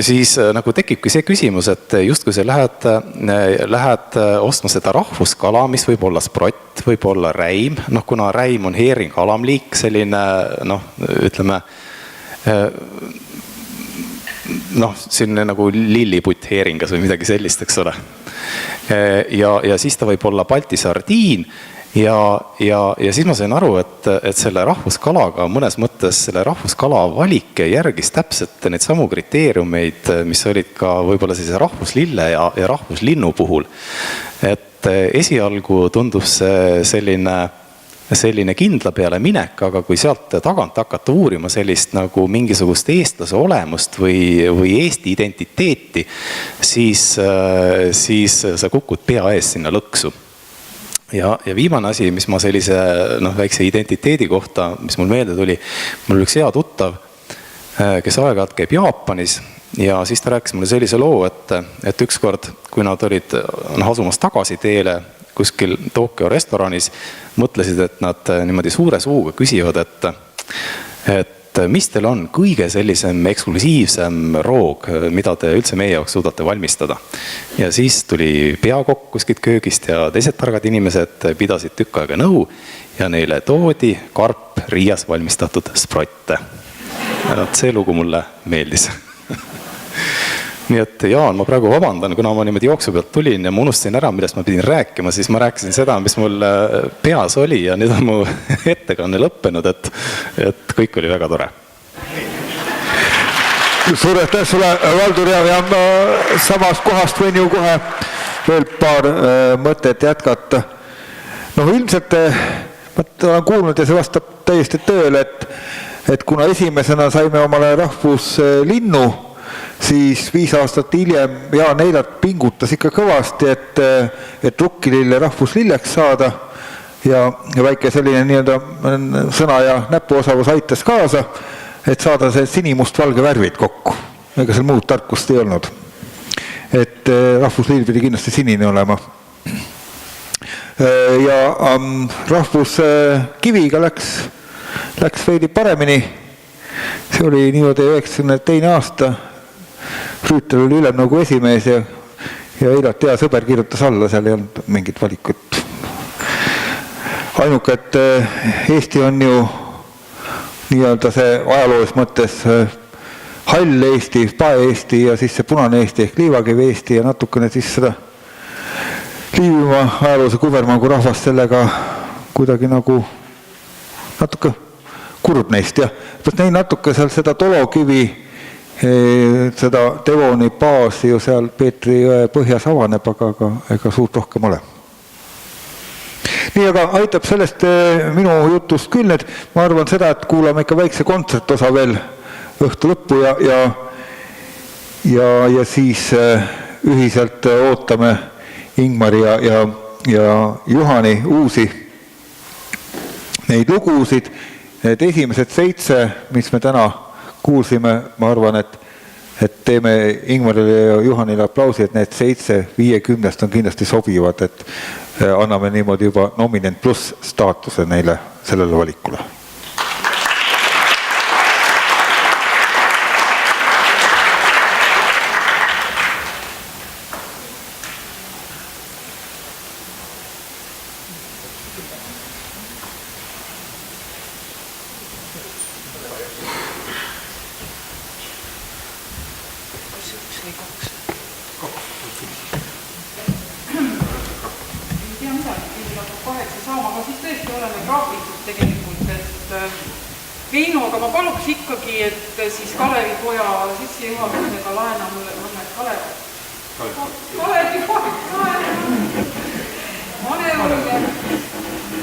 siis nagu tekibki see küsimus, et just kui sa lähed ostma seda rahvuskala, mis võib olla sprott, võib olla räim, kuna räim on heering alamliik, selline, ütleme, selline nagu lilliputt heeringas või midagi sellist, eks ole. Ja siis ta võib olla Balti sardiin. Ja siis ma sain aru, et selle rahvuskalaga mõnes mõttes selle rahvuskala valik järgis täpselt neid samu kriteeriumeid, mis olid ka võib-olla sellise rahvuslille ja rahvuslinnu puhul. Et esialgu tundub see selline kindla peale minek, aga kui sealt tagant hakata uurima sellist nagu mingisugust eestlase olemust või Eesti identiteeti, siis sa kukud pea ees sinna lõksu. Ja viimane asi, mis ma sellise väikse identiteedi kohta, mis mul meelde tuli, mul üks hea tuttav, kes aeg-ajalt käib Jaapanis ja siis ta rääkis mulle sellise loo, et ükskord, kui nad olid asumas tagasi teele kuskil Tokyo restoranis, mõtlesid, et nad niimoodi suure suuga küsivad, et et mis teil on kõige sellisem eksklusiivsem roog, mida te üldse meie jaoks suudate valmistada. Ja siis tuli peakokk kuskilt köögist ja teised targad inimesed pidasid tükk aega nõu ja neile toodi karp Riias valmistatud sprotte. See lugu mulle meeldis. Nii et Jaan, ma praegu vabandan, kuna ma niimoodi jooksu pealt tulin ja ma unustasin ära, millest ma pidin rääkima, siis ma rääkisin seda, mis mul peas oli ja nüüd on mu ettekanne lõppenud, et kõik oli väga tore. Suur aitäh sulle, Valdur, ja samast kohast võin ju kohe veel paar mõtet jätkata. Ilmselt ma olen kuulnud ja see vastab täiesti tööle, et kuna esimesena saime omale rahvuslinnu, siis 5 aastat hiljem Jaan Eilart pingutas ikka kõvasti, et rukkilille rahvuslilleks saada ja väike selline nii-öelda sõna ja näpuosavus aitas kaasa, et saada see sinimust-valge värvid kokku. Ega seal muud tarkust ei olnud. Et rahvuslill pidi kindlasti sinine olema. Ja rahvuskiviga läks veidi paremini. See oli niimoodi 92. aasta. Rüütel oli Ülemnõukogu esimees ja Eilart hea sõber kirjutas alla, seal ei olnud mingit valikut. Ainuke, et Eesti on ju nii-öelda see ajaloos mõttes hall Eesti, pae Eesti ja siis see punane Eesti ehk liivakivi Eesti ja natukene siis seda Liivimaa ajaloose kuvermangu rahvast sellega kuidagi nagu natuke kurb neist ja neil natuke seal seda tolokivi seda Devoni baasi ju seal Peetri jõe põhjas avaneb, aga ega suurt rohkem ole. Nii, aga aitab sellest minu jutust küll, et ma arvan seda, et kuulame ikka väikse kontsertosa veel õhtu lõppu ja siis ühiselt ootame Ingmari ja Juhani uusi neid lugusid. Need esimesed 7, mis me täna kuulsime, ma arvan, et teeme Ingmarile ja Juhanile aplausi, et need 7 50 on kindlasti sobivad, et anname niimoodi juba nominent pluss staatuse neile sellele valikule. Aga ma paluks ikkagi, et siis Kalevi poja sissejuhatusega laena mulle Kalevi Manevurge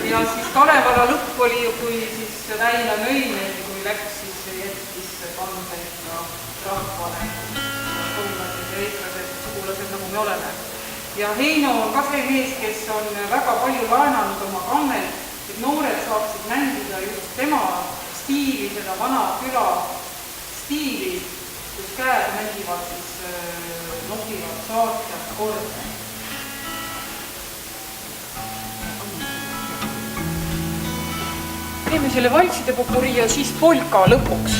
ja siis Kalevala lõpp oli ju, kui siis Väina Nõimel, kui läks, siis jättis kanda ikka rahvale soomlased ja eestlased, sugulased nagu me oleme. Ja Heino on ka see mees, kes on väga palju laenanud oma kannelt, et noored saaksid mängida just tema stiili, seda vana küla stiili, kus käed mängivad, siis nohivad saatjad korde. Teeme selle valside popuri ja siis polka lõpuks.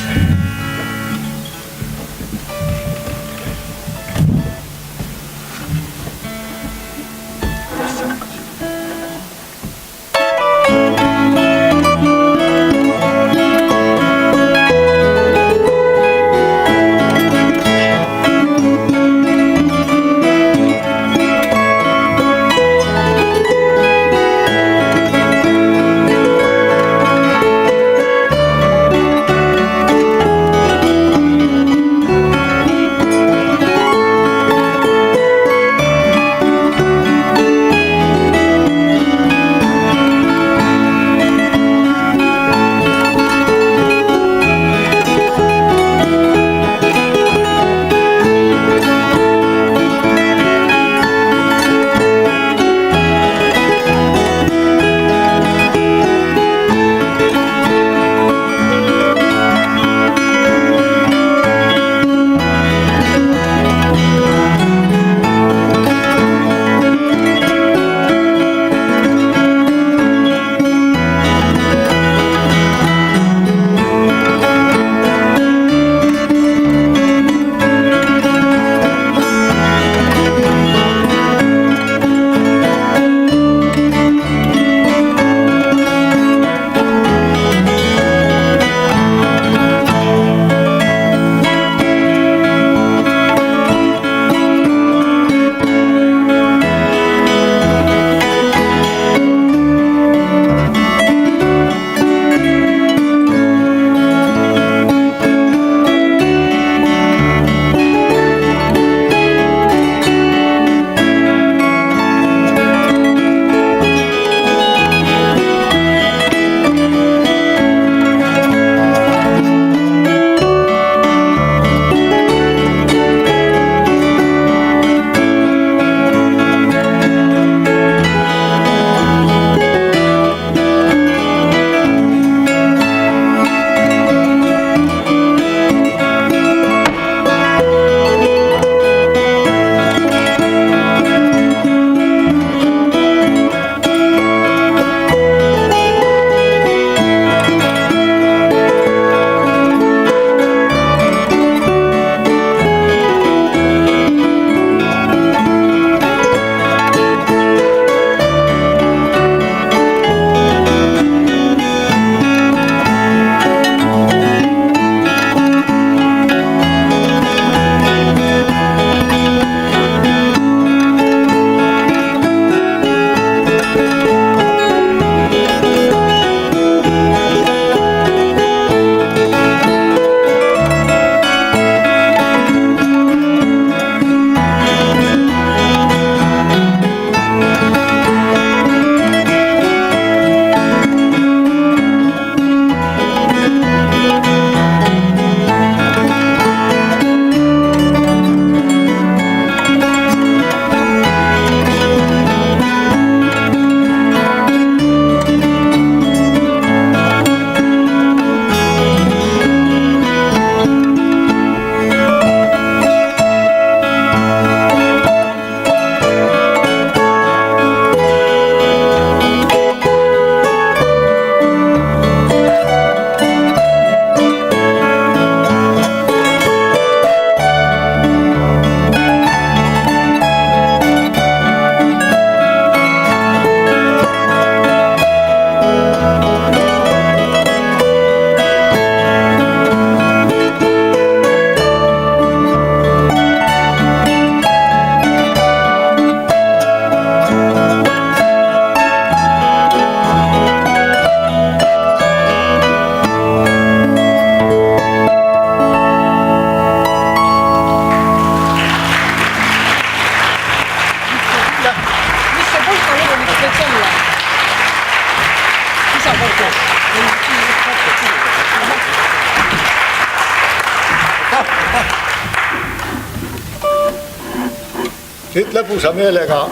nüüd lõbusa meelega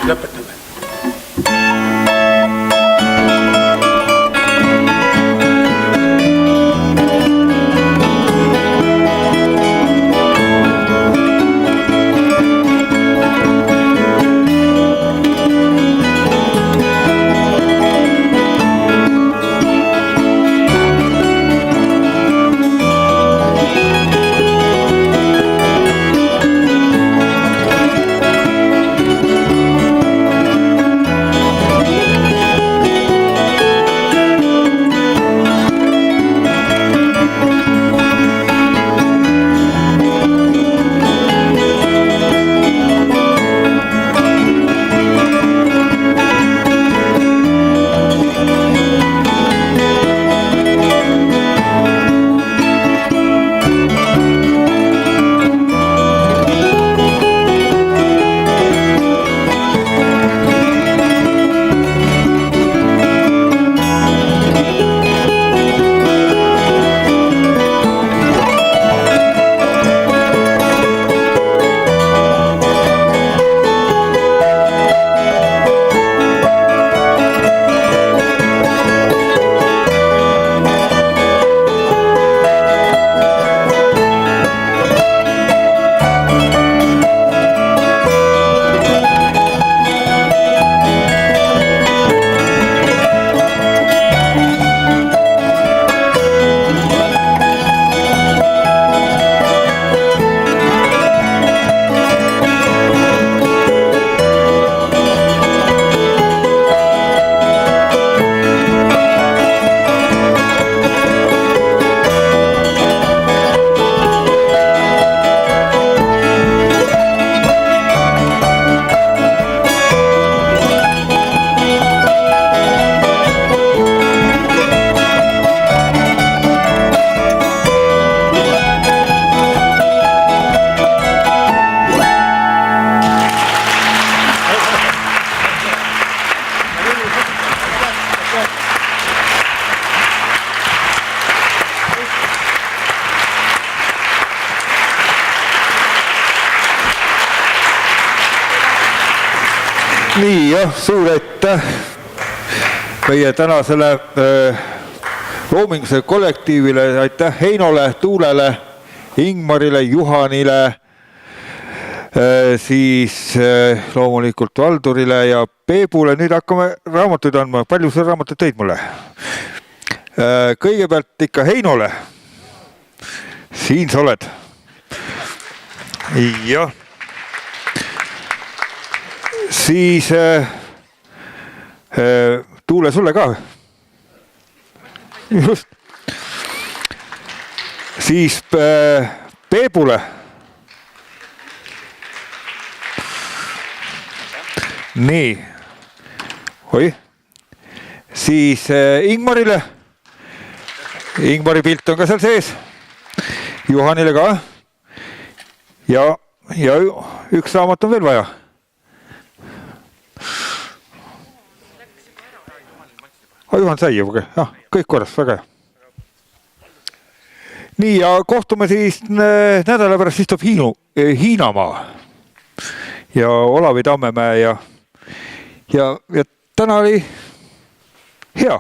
lõpetame. Nii, jah, suur aitäh meie tänasele loominguse kollektiivile, aitäh Heinole, Tuulele, Ingmarile, Juhanile, siis loomulikult Valdurile ja Peebule. Nüüd hakkame raamatuid andma. Palju sa raamatuid tõid mulle? Kõigepealt ikka Heinole. Siin sa oled. Jah. Siis Tuule sulle ka. Just. Siis Peebule. Nii. Oi. Siis Ingmarile. Ingmari pilt on ka seal sees. Juhanile ka. Ja üks raamat on veel vaja. Juhan sai juba, kõik korras, väga hea. Nii, ja kohtume siis nädala pärast istub Hiinamaa ja Olavi Tammemäe ja täna oli hea.